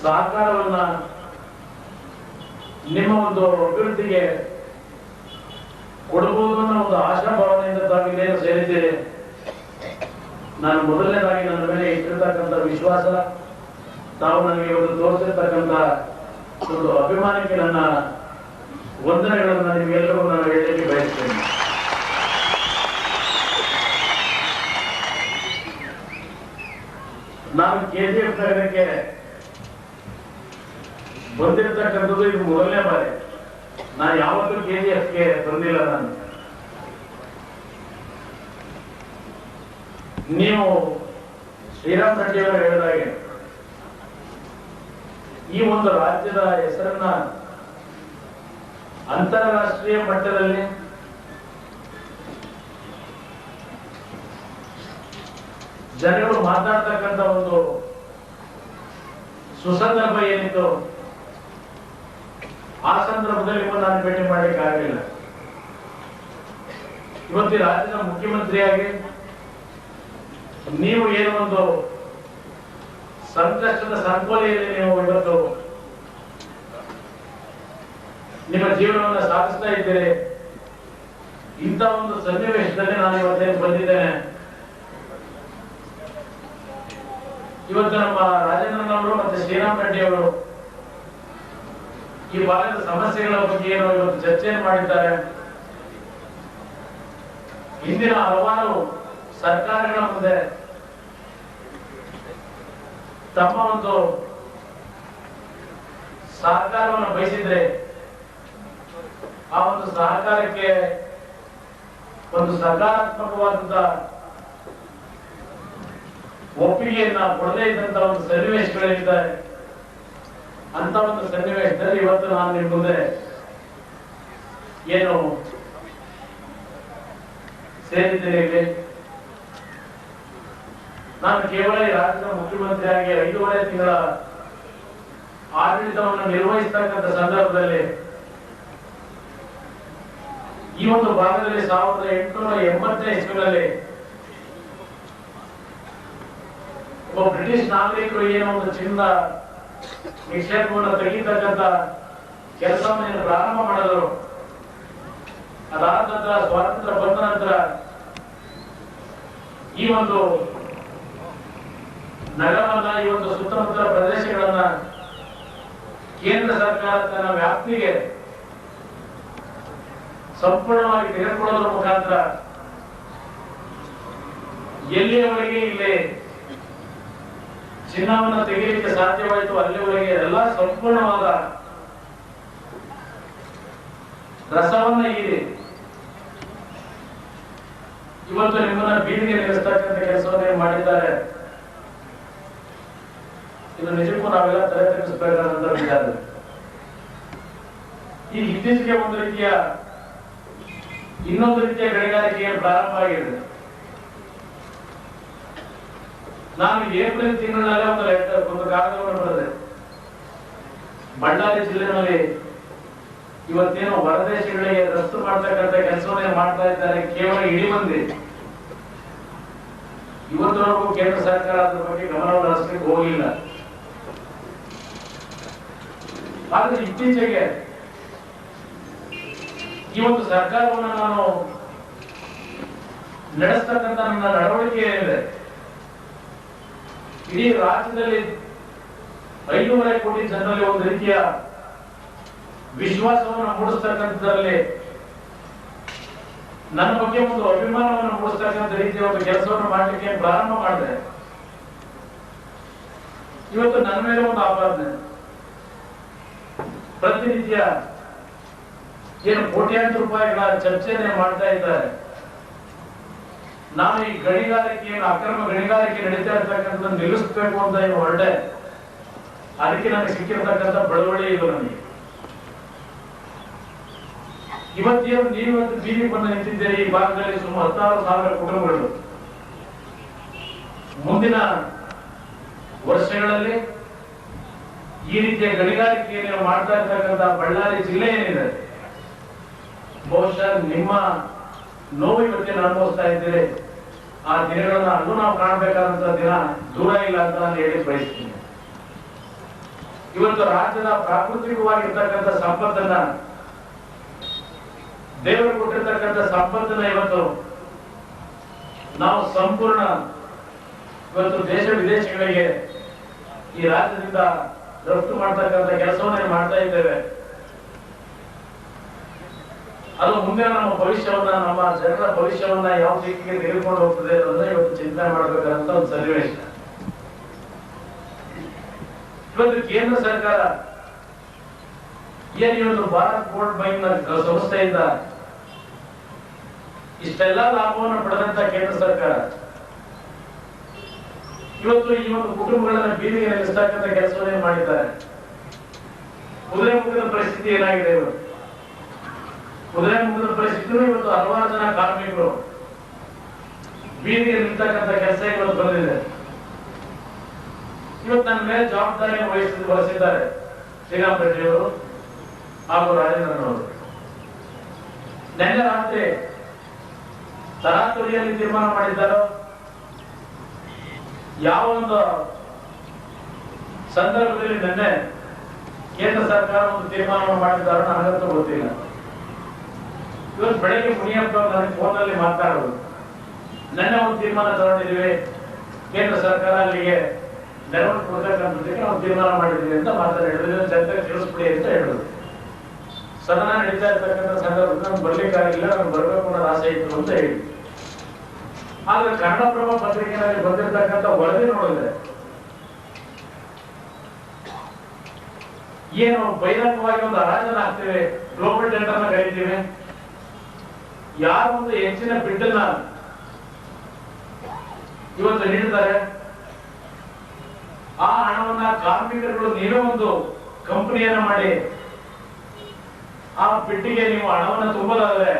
ಸಹಕಾರವನ್ನ ನಿಮ್ಮ ಒಂದು ಅಭಿವೃದ್ಧಿಗೆ ಕೊಡಬಹುದು ಅನ್ನೋ ಒಂದು ಆಶಾಭಾವನೆಯಿಂದ ತಾವಿಲ್ಲೇನು ಸೇರಿದ್ದೀರಿ. ನಾನು ಮೊದಲನೇದಾಗಿ ನನ್ನ ಮೇಲೆ ಇಟ್ಟಿರ್ತಕ್ಕಂಥ ವಿಶ್ವಾಸ, ತಾವು ನನಗೆ ಒಂದು ತೋರಿಸಿರ್ತಕ್ಕಂಥ ಒಂದು ಅಭಿಮಾನಕ್ಕೆ ನನ್ನ ವಂದನೆಗಳನ್ನು ನಿಮಗೆಲ್ಲರಿಗೂ ನಾನು ಹೇಳಲಿಕ್ಕೆ ಬಯಸ್ತೇನೆ. ನಾನು KGF ನಗರಕ್ಕೆ ಬಂದಿರತಕ್ಕಂಥದ್ದು ಇದು ಮೊದಲನೇ ಬಾರಿ. ನಾನು ಯಾವತ್ತೂ KGFಗೆ ಬಂದಿಲ್ಲ. ನಾನು ನೀವು ಶ್ರೀರಾಮ್ ರೆಡ್ಡಿ ಅವರು ಹೇಳಿದಾಗೆ ಈ ಒಂದು ರಾಜ್ಯದ ಹೆಸರನ್ನ ಅಂತಾರಾಷ್ಟ್ರೀಯ ಮಟ್ಟದಲ್ಲಿ ಜನಗಳು ಮಾತಾಡ್ತಕ್ಕಂಥ ಒಂದು ಸುಸಂದರ್ಭ ಏನಿತ್ತು, ಆ ಸಂದರ್ಭದಲ್ಲಿ ನಾನು ಭೇಟಿ ಮಾಡಲಿಕ್ಕೆ ಆಗಲಿಲ್ಲ. ಇವತ್ತು ರಾಜ್ಯದ ಮುಖ್ಯಮಂತ್ರಿಯಾಗಿ ನೀವು ಏನು ಒಂದು ಸಂಕಷ್ಟದ ಸಂಕೋಲೆಯಲ್ಲಿ ನೀವು ಇವತ್ತು ನಿಮ್ಮ ಜೀವನವನ್ನು ಸಾಗಿಸ್ತಾ ಇದ್ದೀರಿ. ಇಂಥ ಒಂದು ಸನ್ನಿವೇಶದಲ್ಲಿ ನಾನು ಇವತ್ತೇನು ಬಂದಿದ್ದೇನೆ. ಇವತ್ತು ನಮ್ಮ ರಾಜೇಂದ್ರನವರು ಮತ್ತೆ ಶ್ರೀರಾಮ್ ರೆಡ್ಡಿ ಅವರು ಈ ಭಾಗದ ಸಮಸ್ಯೆಗಳ ಬಗ್ಗೆ ಏನು ಇವತ್ತು ಚರ್ಚೆಯನ್ನು ಮಾಡಿದ್ದಾರೆ. ಹಿಂದಿನ ಹಲವಾರು ಸರ್ಕಾರಗಳ ಮುಂದೆ ತಮ್ಮ ಒಂದು ಸಹಕಾರವನ್ನು ಬಯಸಿದ್ರೆ ಆ ಒಂದು ಸಹಕಾರಕ್ಕೆ ಒಂದು ಸಕಾರಾತ್ಮಕವಾದಂತಹ ಒಪ್ಪಿಗೆಯನ್ನ ಕೊಡದೇ ಇದ್ದಂತ ಒಂದು ಸನ್ನಿವೇಶಗಳಿದ್ದಾರೆ. ಅಂತ ಒಂದು ಸನ್ನಿವೇಶದಲ್ಲಿ ಇವತ್ತು ನಾನು ನಿಮ್ಮ ಮುಂದೆ ಏನು ಸೇರಿದ್ದೇನೆ. ನಾನು ಕೇವಲ ಈ ರಾಜ್ಯದ ಮುಖ್ಯಮಂತ್ರಿಯಾಗಿ 5.5 ತಿಂಗಳ ಆಡಳಿತವನ್ನು ನಿರ್ವಹಿಸತಕ್ಕಂಥ ಸಂದರ್ಭದಲ್ಲಿ ಈ ಒಂದು ಭಾಗದಲ್ಲಿ 1880ನೇ ಇಸ್ವಿನಲ್ಲಿ ಒಬ್ಬ ಬ್ರಿಟಿಷ್ ನಾಗರಿಕರು ಏನೋ ಒಂದು ಚಿನ್ನ ನಿಕ್ಷೇಪವನ್ನು ತೆಗಿತಕ್ಕಂಥ ಕೆಲಸವನ್ನು ಪ್ರಾರಂಭ ಮಾಡಿದರು. ಅದಾದ ನಂತರ ಸ್ವಾತಂತ್ರ್ಯ ಬಂದ ನಂತರ ಈ ಒಂದು ನಗರವನ್ನ, ಈ ಒಂದು ಸುತ್ತಮುತ್ತಲ ಪ್ರದೇಶಗಳನ್ನ ಕೇಂದ್ರ ಸರ್ಕಾರ ತನ್ನ ವ್ಯಾಪ್ತಿಗೆ ಸಂಪೂರ್ಣವಾಗಿ ತೆಗೆದುಕೊಳ್ಳೋದ್ರ ಮುಖಾಂತರ ಎಲ್ಲಿಯವರೆಗೆ ಇಲ್ಲಿ ಚಿನ್ನವನ್ನು ತೆಗೆಯಲಿಕ್ಕೆ ಸಾಧ್ಯವಾಯಿತು ಅಲ್ಲಿವರೆಗೆ ಎಲ್ಲ ಸಂಪೂರ್ಣವಾದ ರಸವನ್ನ ಹೀರಿ ಇವತ್ತು ನಿಮ್ಮನ್ನ ಬೀದಿಗೆ ನಿಲ್ಲಿಸ್ತಕ್ಕಂಥ ಕೆಲಸವನ್ನೇ ಮಾಡಿದ್ದಾರೆ. ಇದು ನಿಜಕ್ಕೂ ನಾವೆಲ್ಲ ತಲೆ ತಗ್ಗಿಸಬೇಕಾದಂತ ವಿಚಾರ. ಈ ಇತ್ತೀಚೆಗೆ ಇನ್ನೊಂದು ರೀತಿಯ ಗಣಿಗಾರಿಕೆ ಪ್ರಾರಂಭ ಆಗಿದೆ. ನಾನು ಏಪ್ರಿಲ್ ತಿಂಗಳಿನಲ್ಲೇ ಒಂದು ಕಾಗದವನ್ನು ಬರೆದೆ. ಬಳ್ಳಾರಿ ಜಿಲ್ಲೆಯಲ್ಲಿ ಇವತ್ತೇನು ಹೊರದೇಶಗಳಿಗೆ ರಫ್ತು ಮಾಡ್ತಕ್ಕಂಥ ಕೆಲಸವನ್ನೇ ಮಾಡ್ತಾ ಇದ್ದಾರೆ ಕೇವಲ ಇಳಿಮಂದಿ. ಇವತ್ತವರೆಗೂ ಕೇಂದ್ರ ಸರ್ಕಾರ ಅದ್ರ ಬಗ್ಗೆ ಗಮನವನ್ನು ಹರಿಸಲಿಕ್ಕೆ ಹೋಗಿಲ್ಲ. ಆದ್ರೆ ಇತ್ತೀಚೆಗೆ ಈ ಒಂದು ಸರ್ಕಾರವನ್ನು ನಾನು ನಡೆಸ್ತಕ್ಕಂಥ ನನ್ನ ನಡವಳಿಕೆ ಏನಿದೆ, ಇಡೀ ರಾಜ್ಯದಲ್ಲಿ 5.5 ಕೋಟಿ ಜನರಲ್ಲಿ ಒಂದು ರೀತಿಯ ವಿಶ್ವಾಸವನ್ನು ಮೂಡಿಸ್ತಕ್ಕಂಥದ್ರಲ್ಲಿ ನನ್ನ ಬಗ್ಗೆ ಒಂದು ಅಭಿಮಾನವನ್ನು ಮೂಡಿಸ್ತಕ್ಕಂಥ ರೀತಿಯ ಒಂದು ಕೆಲಸವನ್ನು ಮಾಡಲಿಕ್ಕೆ ಪ್ರಾರಂಭ ಮಾಡಿದೆ. ಇವತ್ತು ನನ್ನ ಮೇಲೆ ಒಂದು ಆಪಾದನೆ, ಪ್ರತಿನಿತ್ಯ ಏನು ಕೋಟ್ಯಾಂತರ ರೂಪಾಯಿಗಳ ಚರ್ಚೆನೆ ಮಾಡ್ತಾ ಇದ್ದಾರೆ. ನಾನು ಈ ಗಣಿಗಾರಿಕೆ ಅಕ್ರಮ ಗಣಿಗಾರಿಕೆ ನಡೀತಾ ಇರ್ತಕ್ಕಂಥ ನಿಲ್ಲಿಸಬೇಕು ಅಂತ ಏನು ಹೊರಟೆ, ಅದಕ್ಕೆ ನನಗೆ ಸಿಕ್ಕಿರ್ತಕ್ಕಂಥ ಬಡವಳಿ ಇದು. ನನಗೆ ಇವತ್ತೇನು ನೀವತ್ತು ಬೀದಿ ಬಂದು ನಿಂತಿದ್ದೀರಿ. ಈ ಭಾಗದಲ್ಲಿ ಸುಮಾರು 16,000 ಕುಟುಂಬಗಳು ಮುಂದಿನ ವರ್ಷಗಳಲ್ಲಿ ಈ ರೀತಿಯ ಗಣಿಗಾರಿಕೆಯನ್ನು ಮಾಡ್ತಾ ಇರ್ತಕ್ಕಂಥ ಬಳ್ಳಾರಿ ಜಿಲ್ಲೆ ಏನಿದೆ, ಬಹುಶಃ ನಿಮ್ಮ ನೋವು ಇವತ್ತೇನು ಅನುಭವಿಸ್ತಾ ಇದ್ದೀರಿ, ಆ ದಿನಗಳನ್ನ ಅಲ್ಲೂ ನಾವು ಕಾಣಬೇಕಾದಂತ ದಿನ ದೂರ ಇಲ್ಲ ಅಂತ ನಾನು ಹೇಳಿ ಬಯಸ್ತೀನಿ. ಇವತ್ತು ರಾಜ್ಯದ ಪ್ರಾಕೃತಿಕವಾಗಿರ್ತಕ್ಕಂಥ ಸಂಪತ್ತನ್ನ, ದೇವರು ಕೊಟ್ಟಿರ್ತಕ್ಕಂಥ ಸಂಪತ್ತನ್ನ ಇವತ್ತು ನಾವು ಸಂಪೂರ್ಣ ಇವತ್ತು ದೇಶ ವಿದೇಶಗಳಿಗೆ ಈ ರಾಜ್ಯದಿಂದ ರಫ್ತು ಮಾಡ್ತಕ್ಕಂಥ ಕೆಲಸವನ್ನ ಮಾಡ್ತಾ ಇದ್ದೇವೆ. ಅದು ಮುಂದೆ ನಮ್ಮ ಭವಿಷ್ಯವನ್ನ, ನಮ್ಮ ಜನರ ಭವಿಷ್ಯವನ್ನ ಯಾವ ದಿಕ್ಕಿಗೆ ತೆಗೆದುಕೊಂಡು ಹೋಗ್ತದೆ ಅನ್ನೋದನ್ನ ಇವತ್ತು ಚಿಂತನೆ ಮಾಡಬೇಕಾದಂತ ಒಂದು ಸನ್ನಿವೇಶ. ಇವತ್ತು ಕೇಂದ್ರ ಸರ್ಕಾರ ಏನು ಇವತ್ತು ಭಾರತ್ ಬೋರ್ಡ್ ಬ್ಯಾಂಕ್ ಸಂಸ್ಥೆಯಿಂದ ಇಷ್ಟೆಲ್ಲ ಲಾಭವನ್ನು ಪಡೆದಂತ ಕೇಂದ್ರ ಸರ್ಕಾರ ಇವತ್ತು ಈ ಒಂದು ಕುಟುಂಬಗಳನ್ನ ಬೀದಿಗೆ ನಿಲ್ಲಿಸ್ತಕ್ಕಂಥ ಕೆಲಸವನ್ನೇ ಮಾಡಿದ್ದಾರೆ. ಕುದುರೆ ಮುಖದ ಪರಿಸ್ಥಿತಿ ಏನಾಗಿದೆ ಇವತ್ತು? ಕುದುರೆ ಮುಖದ ಪರಿಸ್ಥಿತಿ ಇವತ್ತು ಹಲವಾರು ಜನ ಕಾರ್ಮಿಕರು ಬೀದಿಗೆ ನಿಲ್ತಕ್ಕಂಥ ಕೆಲಸ ಇವತ್ತು ಬಂದಿದೆ. ಇವತ್ತು ನನ್ನ ಮೇಲೆ ಜವಾಬ್ದಾರಿ ವಹಿಸಿದ್ದಾರೆ ಶ್ರೀರಾಮ್ ರೆಡ್ಡಿ ಅವರು ಹಾಗೂ ರಾಜೇಂದ್ರನ್ ಅವರು. ನಿನ್ನೆ ರಾತ್ರಿ ತರಾತುರಿಯಲ್ಲಿ ತೀರ್ಮಾನ ಮಾಡಿದ್ದಾರೋ, ಯಾವ ಒಂದು ಸಂದರ್ಭದಲ್ಲಿ ನಿನ್ನೆ ಕೇಂದ್ರ ಸರ್ಕಾರ ಒಂದು ತೀರ್ಮಾನವನ್ನು ಮಾಡಿದ್ದಾರೋ ನನಗಂತೂ ಗೊತ್ತಿಲ್ಲ. ಇವತ್ತು ಬೆಳಗ್ಗೆ ಮುನಿಯಪ್ಪ ನನಗೆ ಫೋನಲ್ಲಿ ಮಾತಾಡೋದು, ನಿನ್ನೆ ಒಂದು ತೀರ್ಮಾನ ತಗೊಂಡಿದ್ದೀವಿ, ಕೇಂದ್ರ ಸರ್ಕಾರ ಅಲ್ಲಿಗೆ ನೆರವು ಕೊಡ್ತಕ್ಕಂಥದ್ದಕ್ಕೆ ನಾವು ತೀರ್ಮಾನ ಮಾಡಿದ್ದೀವಿ ಅಂತ ಮಾತಾಡಿದ್ರು. ಜನತೆಗೆ ತಿಳಿಸ್ಬಿಡಿ ಅಂತ ಹೇಳಿದ್ರು. ಸದನ ನಡೀತಾ ಇರ್ತಕ್ಕಂಥ ಸಂದರ್ಭದಲ್ಲಿ ನಾನು ಬರ್ಲಿಕ್ಕಾಗಿಲ್ಲ, ನಾನು ಬರ್ಬೇಕು ಅನ್ನೋ ಆಸೆ ಇತ್ತು ಅಂತ ಹೇಳಿ. ಆದ್ರೆ ಕನ್ನಡಪ್ರಭ ಪತ್ರಿಕೆಯಲ್ಲಿ ಬಂದಿರತಕ್ಕಂಥ ವರದಿ ನೋಡಿದ್ರೆ ಏನು ಬಹಿರಂಗವಾಗಿ ಒಂದು ಹರಾಜನ್ನ ಹಾಕ್ತೇವೆ, ಗ್ಲೋಬಲ್ ಟೆಂಡರ್ನ ಕರೀತೀವಿ, ಯಾರು ಒಂದು ಹೆಚ್ಚಿನ ಬಿಡ್ಡನ್ನ ಇವತ್ತು ನೀಡಿದ್ದಾರೆ, ಆ ಹಣವನ್ನ ಕಾರ್ಮಿಕರುಗಳು ನೀವೇ ಒಂದು ಕಂಪನಿಯನ್ನ ಮಾಡಿ ಆ ಬಿಟ್ಟಿಗೆ ನೀವು ಹಣವನ್ನು ತುಂಬಲಾದರೆ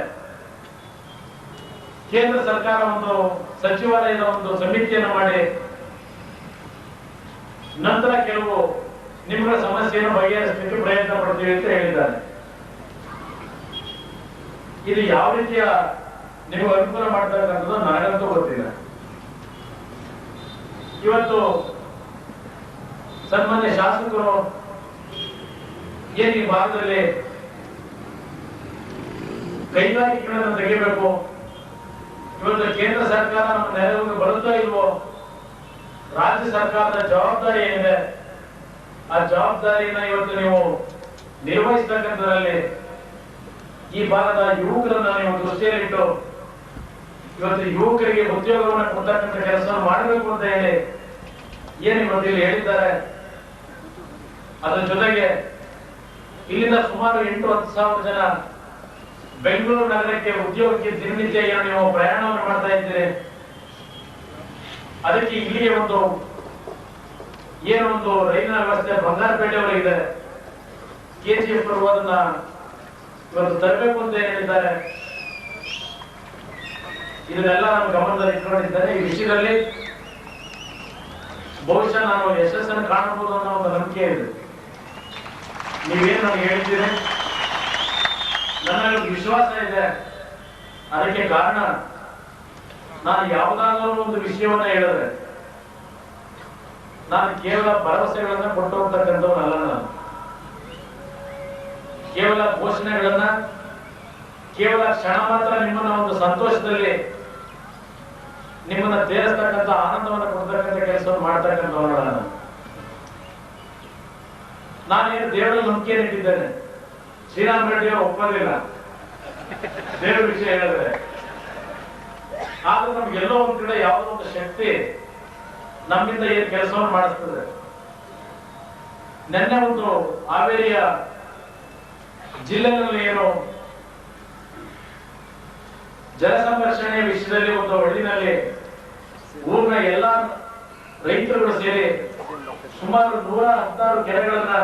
ಕೇಂದ್ರ ಸರ್ಕಾರ ಒಂದು ಸಚಿವಾಲಯದ ಒಂದು ಸಮಿತಿಯನ್ನು ಮಾಡಿ ನಂತರ ಕೆಲವು ನಿಮ್ಮಗಳ ಸಮಸ್ಯೆಯನ್ನು ಬಗೆಹರಿಸಲಿಕ್ಕೆ ಪ್ರಯತ್ನ ಪಡ್ತೀವಿ ಅಂತ ಹೇಳಿದ್ದಾರೆ. ಇದು ಯಾವ ರೀತಿಯ ನೀವು ಅನುಕೂಲ ಮಾಡ್ತಕ್ಕಂಥದ್ದು ನನಗಂತೂ ಗೊತ್ತಿಲ್ಲ. ಇವತ್ತು ಸನ್ಮಾನ್ಯ ಶಾಸಕರು ಏನು ಈ ಭಾಗದಲ್ಲಿ ಕೈಗಾರಿಕೆಗಳನ್ನು ತೆಗಿಬೇಕು, ಇವತ್ತು ಕೇಂದ್ರ ಸರ್ಕಾರ ನಮ್ಮ ನೆರವಿಗೆ ಬರುತ್ತಾ ಇಲ್ವೋ, ರಾಜ್ಯ ಸರ್ಕಾರದ ಜವಾಬ್ದಾರಿ ಏನಿದೆ ಆ ಜವಾಬ್ದಾರಿಯನ್ನ ಇವತ್ತು ನೀವು ನಿರ್ವಹಿಸತಕ್ಕಂಥದ್ರಲ್ಲಿ ಈ ಭಾಗದ ಯುವಕರನ್ನ ನೀವು ದೃಷ್ಟಿಯಲ್ಲಿಟ್ಟು ಇವತ್ತು ಯುವಕರಿಗೆ ಉದ್ಯೋಗವನ್ನು ಕೊಡ್ತಕ್ಕಂಥ ಕೆಲಸವನ್ನು ಮಾಡಬೇಕು ಅಂತ ಹೇಳಿ ಏನು ಇವತ್ತು ಇಲ್ಲಿ ಹೇಳಿದ್ದಾರೆ. ಅದರ ಜೊತೆಗೆ ಇಲ್ಲಿಂದ ಸುಮಾರು 8-10 ಸಾವಿರ ಜನ ಬೆಂಗಳೂರು ನಗರಕ್ಕೆ ಉದ್ಯೋಗಕ್ಕೆ ದಿನನಿತ್ಯ ಏನು ನೀವು ಪ್ರಯಾಣವನ್ನು ಮಾಡ್ತಾ ಇದ್ದೀರಿ, ಅದಕ್ಕೆ ಇಲ್ಲಿಗೆ ಒಂದು ಏನೊಂದು ರೈಲಿನ ವ್ಯವಸ್ಥೆ ಬಂಗಾರಪೇಟೆಯವರೆಗಿದೆ, KGF ಅದನ್ನ ಇವತ್ತು ತರಬೇಕು ಅಂತ ಹೇಳಿದ್ದಾರೆ. ಇದನ್ನೆಲ್ಲ ನಾನು ಗಮನದಲ್ಲಿ ಇಟ್ಕೊಂಡಿದ್ದೇನೆ. ಈ ವಿಷಯದಲ್ಲಿ ಬಹುಶಃ ನಾನು ಯಶಸ್ಸನ್ನು ಕಾಣಬಹುದು ಅನ್ನೋ ಒಂದು ನಂಬಿಕೆ ಇದೆ. ನೀವೇನು ನನಗೆ ಹೇಳ್ತೀರಿ, ನನಗೆ ವಿಶ್ವಾಸ ಇದೆ. ಅದಕ್ಕೆ ಕಾರಣ ನಾನು ಯಾವುದಾದ್ರೂ ಒಂದು ವಿಷಯವನ್ನ ಹೇಳಿದ್ರೆ ನಾನು ಕೇವಲ ಭರವಸೆಗಳನ್ನ ಕೊಟ್ಟು ಹೋಗ್ತಕ್ಕಂಥವನ್ನಲ್ಲ. ನಾನು ಕೇವಲ ಘೋಷಣೆಗಳನ್ನ, ಕೇವಲ ಕ್ಷಣ ಮಾತ್ರ ನಿಮ್ಮನ್ನ ಒಂದು ಸಂತೋಷದಲ್ಲಿ ನಿಮ್ಮನ್ನ ತೇರಿಸ್ತಕ್ಕಂಥ ಆನಂದವನ್ನು ಕೊಡ್ತಕ್ಕಂಥ ಕೆಲಸವನ್ನು ಮಾಡ್ತಕ್ಕಂಥವನ್ನ ನಾನೇನು ದೇವರಲ್ಲಿ ನಂಬಿಕೆ ಇಟ್ಟಿದ್ದೇನೆ. ಶ್ರೀರಾಮ್ ರೆಡ್ಡಿ ಅವರು ಒಪ್ಪೋದಿಲ್ಲ ದೇವರ ವಿಷಯ ಹೇಳಿದ್ರೆ. ಆದ್ರೂ ನಮ್ಗೆಲ್ಲೋ ಒಂದ್ ಕಡೆ ಯಾವುದೋ ಒಂದು ಶಕ್ತಿ ನಮ್ಮಿಂದ ಏನು ಕೆಲಸವನ್ನು ಮಾಡಿಸ್ತದೆ. ನಿನ್ನೆ ಒಂದು ಹಾವೇರಿಯ ಜಿಲ್ಲೆಯಲ್ಲಿ ಏನು ಜಲ ಸಂರಕ್ಷಣೆಯ ವಿಷಯದಲ್ಲಿ ಒಂದು ಹಳ್ಳಿನಲ್ಲಿ ಊರಿನ ಎಲ್ಲಾ ರೈತರುಗಳು ಸೇರಿ ಸುಮಾರು 116 ಕೆರೆಗಳನ್ನ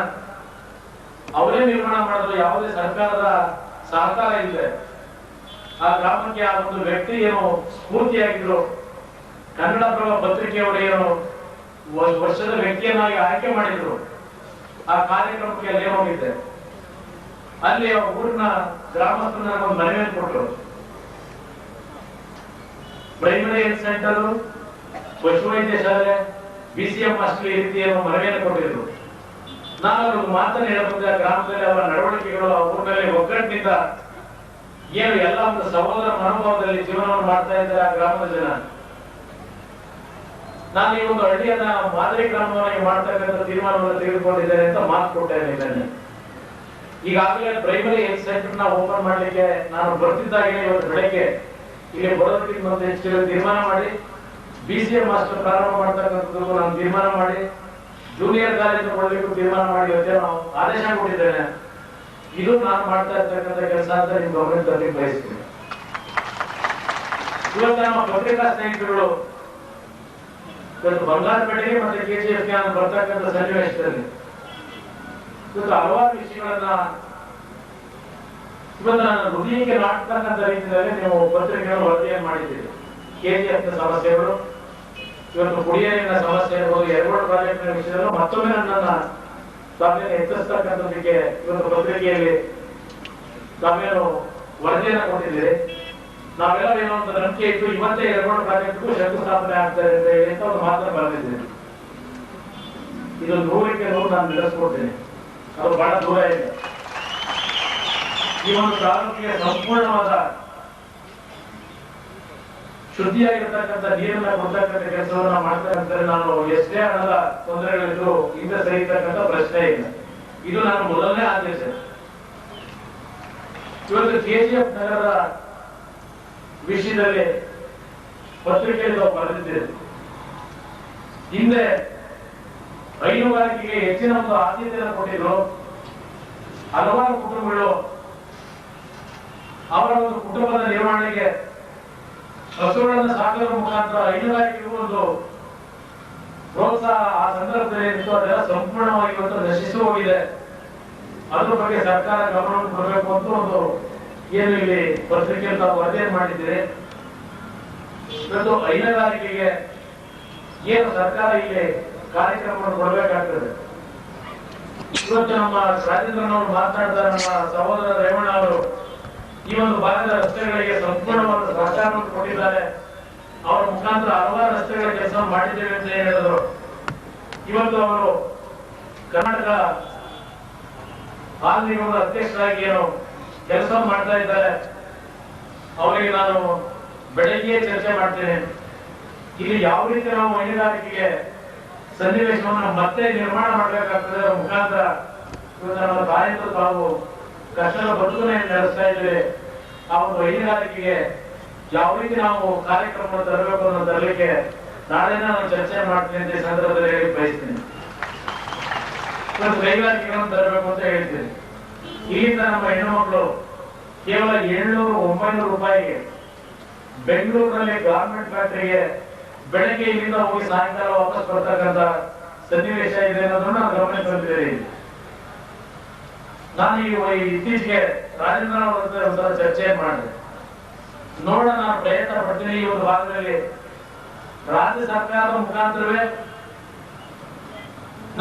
ಅವರೇ ನಿರ್ಮಾಣ ಮಾಡಿದ್ರು. ಯಾವುದೇ ಸರ್ಕಾರದ ಸಹಕಾರ ಇದೆ. ಆ ಗ್ರಾಮಕ್ಕೆ ಆ ಒಂದು ವ್ಯಕ್ತಿ ಏನು ಸ್ಫೂರ್ತಿಯಾಗಿದ್ರು. ಕನ್ನಡಪ್ರಭ ಪತ್ರಿಕೆಯವರು ಏನು ವರ್ಷದ ವ್ಯಕ್ತಿಯನ್ನಾಗಿ ಆಯ್ಕೆ ಮಾಡಿದ್ರು. ಆ ಕಾರ್ಯಕ್ರಮಕ್ಕೆ ಅಲ್ಲಿ ಹೋಗಿದ್ದೆ. ಅಲ್ಲಿ ಊರಿನ ಗ್ರಾಮಸ್ಥರನ್ನ ಒಂದು ಮನವಿಯನ್ನು ಕೊಟ್ಟರು. ಪ್ರೈಮರಿ ಹೆಲ್ತ್ ಸೆಂಟರ್, ಪಶುವೈದ್ಯ ಶಾಲೆ, BCM ಹಾಸ್ಟೆಲ್ ಈ ರೀತಿ ಮನವಿಯನ್ನು ಕೊಟ್ಟಿದ್ರು. ನಾನು ಅವ್ರಿಗೆ ಮಾತನ್ನು ಹೇಳಬಹುದು. ಗ್ರಾಮದಲ್ಲಿ ಅವರ ನಡವಳಿಕೆಗಳು ಊರಿನಲ್ಲಿ ಒಗ್ಗಟ್ಟಿನಿಂದ ಏನು ಎಲ್ಲ ಒಂದು ಸಹೋದರ ಮನೋಭಾವದಲ್ಲಿ ಜೀವನವನ್ನು ಮಾಡ್ತಾ ಇದ್ದಾರೆ ಆ ಗ್ರಾಮದ ಜನ. ನಾನು ಈ ಒಂದು ಹಳ್ಳಿಯನ್ನ ಮಾದರಿ ಗ್ರಾಮವಾಗಿ ಮಾಡ್ತಕ್ಕಂಥ ತೀರ್ಮಾನವನ್ನು ತೆಗೆದುಕೊಂಡಿದ್ದೇನೆ ಅಂತ ಮಾತು ಕೊಟ್ಟಿದ್ದೇನೆ. ಈಗಾಗಲೇ ಪ್ರೈಮರಿ ಹೆಲ್ತ್ ಸೆಂಟರ್ ನ ಓಪನ್ ಮಾಡ್ಲಿಕ್ಕೆ ನಾನು ಬರ್ತಿದ್ದಾಗೆ ಇವತ್ತು ಬೆಳಗ್ಗೆ ಇಲ್ಲಿ ಬರೋದಕ್ಕೆ ಮತ್ತೆ ಹೆಚ್ಚು ತೀರ್ಮಾನ ಮಾಡಿ BCM ಮಾಸ್ಟರ್ ಪ್ರಾರಂಭ ಮಾಡ್ತಕ್ಕಂಥದ್ದು ನಾನು ತೀರ್ಮಾನ ಮಾಡಿ ಜೂನಿಯರ್ ಕಾಲೇಜ್ ಕೊಡಲಿಕ್ಕೂ ತೀರ್ಮಾನ ಮಾಡಿ ಇವತ್ತೇ ನಾವು ಆದೇಶ ಕೊಟ್ಟಿದ್ದೇನೆ. ಇದು ನಾನು ಮಾಡ್ತಾ ಇರ್ತಕ್ಕಂಥ ಕೆಲಸ ಅಂತ ನಿಮ್ ಗಮನಕ್ಕೆ ತರಲಿಕ್ಕೆ ಬಯಸ್ತೀನಿ. ಇವತ್ತು ನಮ್ಮ ಪತ್ರಿಕಾ ಸ್ನೇಹಿತರುಗಳು ಇವತ್ತು ಬಂಗಾರಪೇಟೆಗೆ ಮತ್ತೆ KGF ಗೆ ಬರ್ತಕ್ಕಂಥ ಸನ್ನಿವೇಶದಲ್ಲಿ ಇವತ್ತು ಹಲವಾರು ವಿಷಯಗಳನ್ನ ಇವತ್ತು ನಾನು ಹೃದಯಕ್ಕೆ ನಾಟತಕ್ಕಂಥ ರೀತಿಯಲ್ಲಿ ನೀವು ಪತ್ರಿಕೆಗಳನ್ನು ವರದಿಯನ್ನು ಮಾಡಿದ್ದೀರಿ. KGF ನ ಸಮಸ್ಯೆಗಳು, ಇವತ್ತು ಕುಡಿಯ ನೀರಿನ ಸಮಸ್ಯೆ ಇರ್ಬೋದು, ಎರಗೋಡು ಪ್ರಾಜೆಕ್ಟ್ ವಿಷಯದಲ್ಲೂ ಮತ್ತೊಮ್ಮೆ ನನ್ನನ್ನ ತಾವೇನು ಎಚ್ಚರಿಸ್ತಕ್ಕಂಥದ್ದಕ್ಕೆ ಇವತ್ತು ಪತ್ರಿಕೆಯಲ್ಲಿ ತಾವೇನು ವರದಿಯನ್ನು ಕೊಟ್ಟಿದ್ದೀರಿ. ನಾವೆಲ್ಲ ಏನೋ ಒಂದು ನಂಬಿಕೆ ಇತ್ತು, ಇವತ್ತೇ ಎರಗೋಡು ಪ್ರಾಜೆಕ್ಟ್ಗೂ ಶಂಕುಸ್ಥಾಪನೆ ಆಗ್ತಾ ಇದೆ ಅಂತ ಒಂದು ಮಾತನ್ನು ಬರೆದಿದ್ದೀನಿ. ಇದು 100ಕ್ಕೆ 100 ನಾನು ನಡೆಸ್ಕೊಡ್ತೀನಿ. ಅದು ಬಹಳ ದೂರ ಇದೆ. ಈ ಒಂದು ತಾಲೂಕಿಗೆ ಸಂಪೂರ್ಣವಾದ ಶುದ್ಧಿಯಾಗಿರ್ತಕ್ಕಂಥ ನೀರನ್ನ ಕೊಡ್ತಕ್ಕಂಥ ಕೆಲಸವನ್ನ ಮಾಡ್ತಕ್ಕಂಥ ನಾನು ಎಷ್ಟೇ ಹಣದ ತೊಂದರೆಗಳಿದ್ರು ಹಿಂದೆ ಸಹಿತಕ್ಕಂಥ ಪ್ರಶ್ನೆ ಇಲ್ಲ. ಇದು ನಾನು ಮೊದಲನೇ ಆದೇಶ. ಇವತ್ತು KGF ನಗರದ ವಿಷಯದಲ್ಲಿ ಪತ್ರಿಕೆಯಲ್ಲಿ ನಾವು ಬರೆದಿದ್ದೇವೆ. ಹಿಂದೆ ಹೈನುಗಾರಿಕೆಗೆ ಹೆಚ್ಚಿನ ಒಂದು ಆದ್ಯತೆಯನ್ನು ಕೊಟ್ಟಿದ್ರು. ಹಲವಾರು ಕುಟುಂಬಗಳು ಅವರ ಒಂದು ಕುಟುಂಬದ ನಿರ್ವಹಣೆಗೆ ಹಸುಗಳನ್ನು ಸಾಕೋದ್ರ ಮುಖಾಂತರ ಹೈನುಗಾರಿಕೆಗೂ ಒಂದು ಪ್ರೋತ್ಸಾಹ ಆ ಸಂದರ್ಭದಲ್ಲಿ ಇತ್ತು. ಅದೆಲ್ಲ ಸಂಪೂರ್ಣವಾಗಿ ಇವತ್ತು ನಶಿಸಿ ಹೋಗಿದೆ. ಅದ್ರ ಬಗ್ಗೆ ಸರ್ಕಾರ ಗಮನವನ್ನು ಕೊಡಬೇಕು ಅಂತ ಒಂದು ಏನು ಇಲ್ಲಿ ಪತ್ರಿಕೆಯಲ್ಲಿ ನಾವು ವರದಿಯನ್ನು ಮಾಡಿದ್ದೀರಿ. ಇವತ್ತು ಹೈನುಗಾರಿಕೆಗೆ ಏನು ಸರ್ಕಾರ ಇಲ್ಲಿ ಕಾರ್ಯಕ್ರಮವನ್ನು ಕೊಡಬೇಕಾಗ್ತದೆ. ಇವತ್ತು ನಮ್ಮ ರಾಜೇಂದ್ರನವರು ಮಾತನಾಡಿದ ನಮ್ಮ ಸಹೋದರ ರೇವಣ್ಣ ಅವರು ಈ ಒಂದು ಭಾಗದ ರಸ್ತೆಗಳಿಗೆ ಸಂಪೂರ್ಣವಾದ ಸಹಕಾರವನ್ನು ಕೊಟ್ಟಿದ್ದಾರೆ. ಅವರ ಮುಖಾಂತರ ಹಲವಾರು ರಸ್ತೆಗಳ ಕೆಲಸ ಮಾಡಿದ್ದೇವೆ ಅಂತ ಹೇಳಿದರು. ಇವತ್ತು ಅವರು ಕರ್ನಾಟಕ ಹಾಲು ನಿಗಮದ ಅಧ್ಯಕ್ಷರಾಗಿ ಏನು ಕೆಲಸ ಮಾಡ್ತಾ ಇದ್ದಾರೆ. ಅವರಿಗೆ ನಾನು ಬೆಳಗ್ಗೆ ಚರ್ಚೆ ಮಾಡ್ತೇನೆ. ಇಲ್ಲಿ ಯಾವ ರೀತಿ ನಾವು ಹೈನುಗಾರಿಕೆಗೆ ಸನ್ನಿವೇಶವನ್ನು ಮತ್ತೆ ನಿರ್ಮಾಣ ಮಾಡಬೇಕಾಗ್ತದೆ. ಮುಖಾಂತರ ಇವತ್ತು ನಮ್ಮ ತಾಯಂದ್ರು ತಾವು ಕಷ್ಟದ ಬದುಕನ್ನೇ ನಡೆಸ್ತಾ ಇದ್ದೇವೆ. ಆ ಒಂದು ಹೈನುಗಾರಿಕೆಗೆ ಯಾವ ರೀತಿ ನಾವು ಕಾರ್ಯಕ್ರಮವನ್ನು ತರಬೇಕು ಅನ್ನೋ ತರಲಿಕ್ಕೆ ನಾಳೆ ನಾನು ಚರ್ಚೆ ಮಾಡ್ತೀನಿ ಅಂತ ಈ ಸಂದರ್ಭದಲ್ಲಿ ಹೇಳಿ ಬಯಸ್ತೀನಿ. ಇವತ್ತು ಕೈಗಾರಿಕೆಗಳನ್ನು ತರಬೇಕು ಅಂತ ಹೇಳ್ತೀನಿ. ಇಲ್ಲಿಂದ ನಮ್ಮ ಹೆಣ್ಣು ಮಕ್ಕಳು ಕೇವಲ 700-900 ರೂಪಾಯಿಗೆ ಬೆಂಗಳೂರಿನಲ್ಲಿ ಗಾರ್ಮೆಂಟ್ ಫ್ಯಾಕ್ಟರಿಗೆ ಬೆಳಗ್ಗೆ ಇಲ್ಲಿಂದ ಹೋಗಿ ಸಾಯಂಕಾಲ ವಾಪಸ್ ಬರ್ತಕ್ಕಂಥ ಸನ್ನಿವೇಶ ಇದೆ ಅನ್ನೋದನ್ನ ನಾನು ಗಮನಕ್ಕೆ ತಂದಿದ್ದೇನೆ. ನಾನು ಇತ್ತೀಚೆಗೆ ರಾಜೇಂದ್ರ ಅವರ ಒಂಥರ ಚರ್ಚೆ ಮಾಡಿದೆ. ನೋಡೋಣ, ನಾನು ಪ್ರಯತ್ನ ಪಡ್ತೀನಿ. ಈ ಒಂದು ಭಾಗದಲ್ಲಿ ರಾಜ್ಯ ಸರ್ಕಾರದ ಮುಖಾಂತರವೇ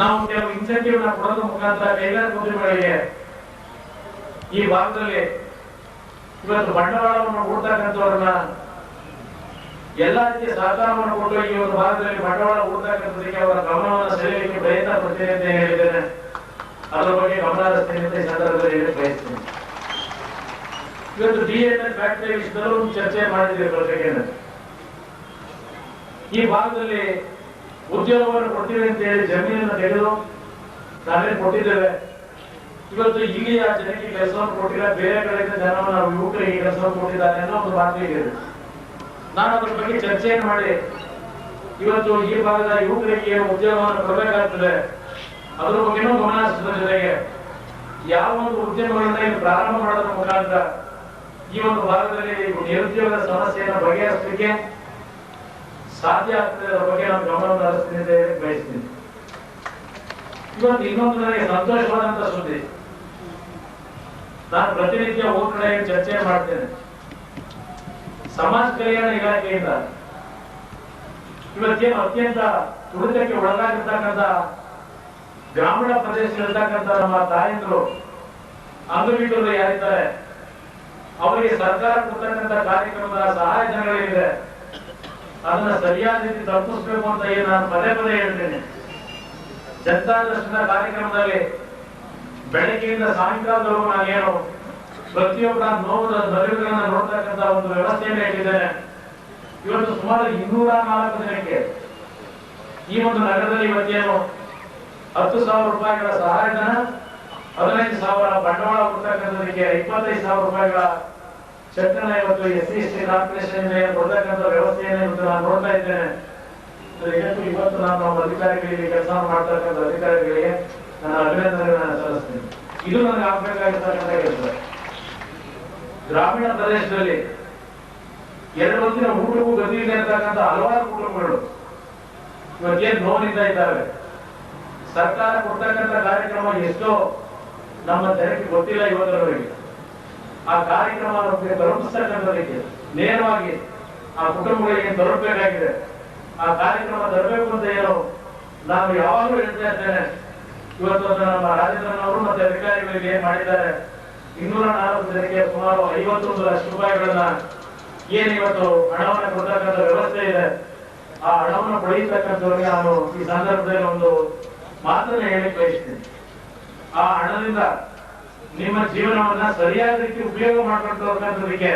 ನಾವು ಕೆಲವು ಇನ್ಸೆಂಟಿವ್ ಕೊಡೋದ್ರ ಮುಖಾಂತರ ಕೈಗಾರಿಕೋದ್ಯಮಿಗಳಿಗೆ ಈ ಭಾಗದಲ್ಲಿ ಇವತ್ತು ಬಂಡವಾಳವನ್ನು ಹೂಡ್ತಕ್ಕಂಥವ್ರನ್ನ ಎಲ್ಲಾ ರೀತಿಯ ಸಹಕಾರವನ್ನು ಕೊಟ್ಟು ಈ ಒಂದು ಭಾಗದಲ್ಲಿ ಬಂಡವಾಳ ಹೂಡ್ತಕ್ಕಂಥದಕ್ಕೆ ಅವರ ಗಮನವನ್ನು ಸೆಳೆಯಲಿಕ್ಕೆ ಪ್ರಯತ್ನ ಪಡ್ತೀನಿ ಅಂತ ಹೇಳಿದ್ದೇನೆ. ಅದರ ಬಗ್ಗೆ ಗಮನ ಹರಿಸ್ತೀನಿ ಅಂತ ಈ ಸಂದರ್ಭದಲ್ಲಿ ಹೇಳಿ ಬಯಸ್ತೀನಿ. ಇವತ್ತು DNL ಫ್ಯಾಕ್ಟರಿ ವಿಷಯದಲ್ಲೂ ಚರ್ಚೆ ಮಾಡಿದ್ದೀವಿ ಪತ್ರಿಕೆಯಲ್ಲಿ. ಈ ಭಾಗದಲ್ಲಿ ಉದ್ಯೋಗವನ್ನು ಕೊಡ್ತೀವಿ ಅಂತ ಹೇಳಿ ಜಮೀನನ್ನು ತೆಗೆದು ನಾವೇನು ಕೊಟ್ಟಿದ್ದೇವೆ. ಇವತ್ತು ಇಲ್ಲಿಯ ಜನಕ್ಕೆ ಕೆಲಸವನ್ನು ಕೊಟ್ಟಿಲ್ಲ, ಬೇರೆ ಕಡೆಯಿಂದ ಜನವನ್ನು ನಾವು ಯುವಕರಿಗೆ ಕೆಲಸವನ್ನು ಕೊಟ್ಟಿದ್ದಾರೆ ಅನ್ನೋ ಒಂದು ಮಾತು ಇದೆ. ನಾನು ಅದ್ರ ಬಗ್ಗೆ ಚರ್ಚೆಯನ್ನು ಮಾಡಿ ಇವತ್ತು ಈ ಭಾಗದ ಯುವಕರಿಗೆ ಏನು ಉದ್ಯೋಗವನ್ನು ಕೊಡಬೇಕಾಗ್ತದೆ ಅದ್ರ ಬಗ್ಗೆನೂ ಗಮನ ಹರಿಸಿದ ಜೊತೆಗೆ ಯಾವ ಒಂದು ಉದ್ಯಮಗಳನ್ನ ಇಲ್ಲಿ ಪ್ರಾರಂಭ ಮಾಡೋದ್ರ ಮುಖಾಂತರ ಈ ಒಂದು ಭಾಗದಲ್ಲಿ ನಿರುದ್ಯೋಗದ ಸಮಸ್ಯೆಯನ್ನು ಬಗೆಹರಿಸಲಿಕ್ಕೆ ಸಾಧ್ಯ ಆಗ್ತದೆ. ಅದರ ಬಗ್ಗೆ ನಾನು ಗಮನವನ್ನು ಹರಿಸ್ತೀನಿ ಅಂತ ಬಯಸ್ತೀನಿ. ಇವತ್ತು ಇನ್ನೊಂದು ನನಗೆ ಸಂತೋಷವಾದಂತ ಸುದ್ದಿ, ನಾನು ಪ್ರತಿನಿತ್ಯ ಊರ ಕಡೆ ಚರ್ಚೆ ಮಾಡ್ತೇನೆ. ಸಮಾಜ ಕಲ್ಯಾಣ ಇಲಾಖೆಯಿಂದ ಇವತ್ತೇನು ಅತ್ಯಂತ ತುಳಿತಕ್ಕೆ ಒಳಗಾಗಿರ್ತಕ್ಕಂಥ ಗ್ರಾಮೀಣ ಪ್ರದೇಶದಲ್ಲಿರ್ತಕ್ಕಂಥ ನಮ್ಮ ತಾಯಂದಿರು ಅಂಗವಿಕಲರು ಯಾರಿದ್ದಾರೆ ಅವರಿಗೆ ಸರ್ಕಾರ ಕೊಡ್ತಕ್ಕಂಥ ಕಾರ್ಯಕ್ರಮದ ಸಹಾಯಧನಗಳಿದೆ, ಅದನ್ನ ಸರಿಯಾದ ರೀತಿ ತಲುಪಿಸಬೇಕು ಅಂತ ಏನು ನಾನು ಪದೇ ಪದೇ ಹೇಳ್ತೇನೆ. ಜನತಾ ದರ್ಶನ ಕಾರ್ಯಕ್ರಮದಲ್ಲಿ ಬೆಳಗ್ಗೆಯಿಂದ ಸಾಯಂಕಾಲದವರೆಗೂ ನಾನೇನು ಪ್ರತಿಯೊಬ್ಬರ ನೋವು ನಲಿವುಗಳನ್ನ ನೋಡ್ತಕ್ಕಂಥ ಒಂದು ವ್ಯವಸ್ಥೆಯನ್ನು ಇಟ್ಟಿದ್ದೇನೆ. ಇವತ್ತು ಸುಮಾರು 204 ಜನಕ್ಕೆ ಈ ಒಂದು ನಗರದಲ್ಲಿ ಇವತ್ತೇನು 10,000 ರೂಪಾಯಿಗಳ ಸಹಾಯಧನ, 15,000 ಬಂಡವಾಳ ಕೊಡ್ತಕ್ಕಂಥದಕ್ಕೆ 25,000 ರೂಪಾಯಿಗಳ ಚೆಕ್ನ ಇವತ್ತು SC/ST ಕಾರ್ಪೊರೇಷನ್ ಕೊಡ್ತಕ್ಕಂಥ ವ್ಯವಸ್ಥೆಯನ್ನು ಇವತ್ತು ನಾನು ನೋಡ್ತಾ ಇದ್ದೇನೆ. ಇವತ್ತು ನಾನು ನಮ್ಮ ಅಧಿಕಾರಿಗಳಿಗೆ, ಕೆಲಸ ಮಾಡ್ತಕ್ಕಂಥ ಅಧಿಕಾರಿಗಳಿಗೆ ನಾನು ಅಭಿನಂದನೆಗಳನ್ನು ಸಲ್ಲಿಸ್ತೇನೆ. ಇದು ನನಗೆ ಆಗ್ಬೇಕಾಗಿರ್ತಕ್ಕಂಥ ಕೆಲಸ. ಗ್ರಾಮೀಣ ಪ್ರದೇಶದಲ್ಲಿ 2 ಹೊತ್ತಿನ ಊಟಕ್ಕೂ ಗತಿ ಇದೆ ಅಂತಕ್ಕಂಥ ಹಲವಾರು ಕುಟುಂಬಗಳು ಇವತ್ತೇನು ನೋವಿನಿಂದ ಇದ್ದಾವೆ. ಸರ್ಕಾರ ಕೊಡ್ತಕ್ಕಂಥ ಕಾರ್ಯಕ್ರಮ ಎಷ್ಟೋ ನಮ್ಮ ಜನಕ್ಕೆ ಗೊತ್ತಿಲ್ಲ ಇವತ್ತರವರೆಗೆ. ಆ ಕಾರ್ಯಕ್ರಮ ತಲುಪಿಸ್ತಕ್ಕಂಥದಕ್ಕೆ ನೇರವಾಗಿ ಆ ಕುಟುಂಬಗಳಿಗೆ ತಲುಪಬೇಕಾಗಿದೆ. ಆ ಕಾರ್ಯಕ್ರಮ ತರಬೇಕು ಅಂತ ಏನು ನಾನು ಯಾವಾಗಲೂ ಹೇಳ್ತಾ ಇದ್ದೇನೆ. ಇವತ್ತು ನಮ್ಮ ರಾಜೇಂದ್ರನವರು ಮತ್ತೆ ಅಧಿಕಾರಿಗಳಿಗೆ ಏನ್ ಮಾಡಿದ್ದಾರೆ, 204 ಜನಕ್ಕೆ ಸುಮಾರು 51 ಲಕ್ಷ ರೂಪಾಯಿಗಳನ್ನ ಏನ್ ಇವತ್ತು ಹಣವನ್ನು ಕೊಡ್ತಕ್ಕಂಥ ವ್ಯವಸ್ಥೆ ಇದೆ, ಆ ಹಣವನ್ನು ಪಡೆಯತಕ್ಕಂಥವ್ರಿಗೆ ನಾನು ಈ ಸಂದರ್ಭದಲ್ಲಿ ಒಂದು ಮಾತನ್ನ ಹೇಳಿಕ್ ಬಯಸ್ತೀನಿ. ಆ ಹಣದಿಂದ ನಿಮ್ಮ ಜೀವನವನ್ನ ಸರಿಯಾದ ರೀತಿ ಉಪಯೋಗ ಮಾಡ್ಕೊಳ್ತಕ್ಕಂಥದಕ್ಕೆ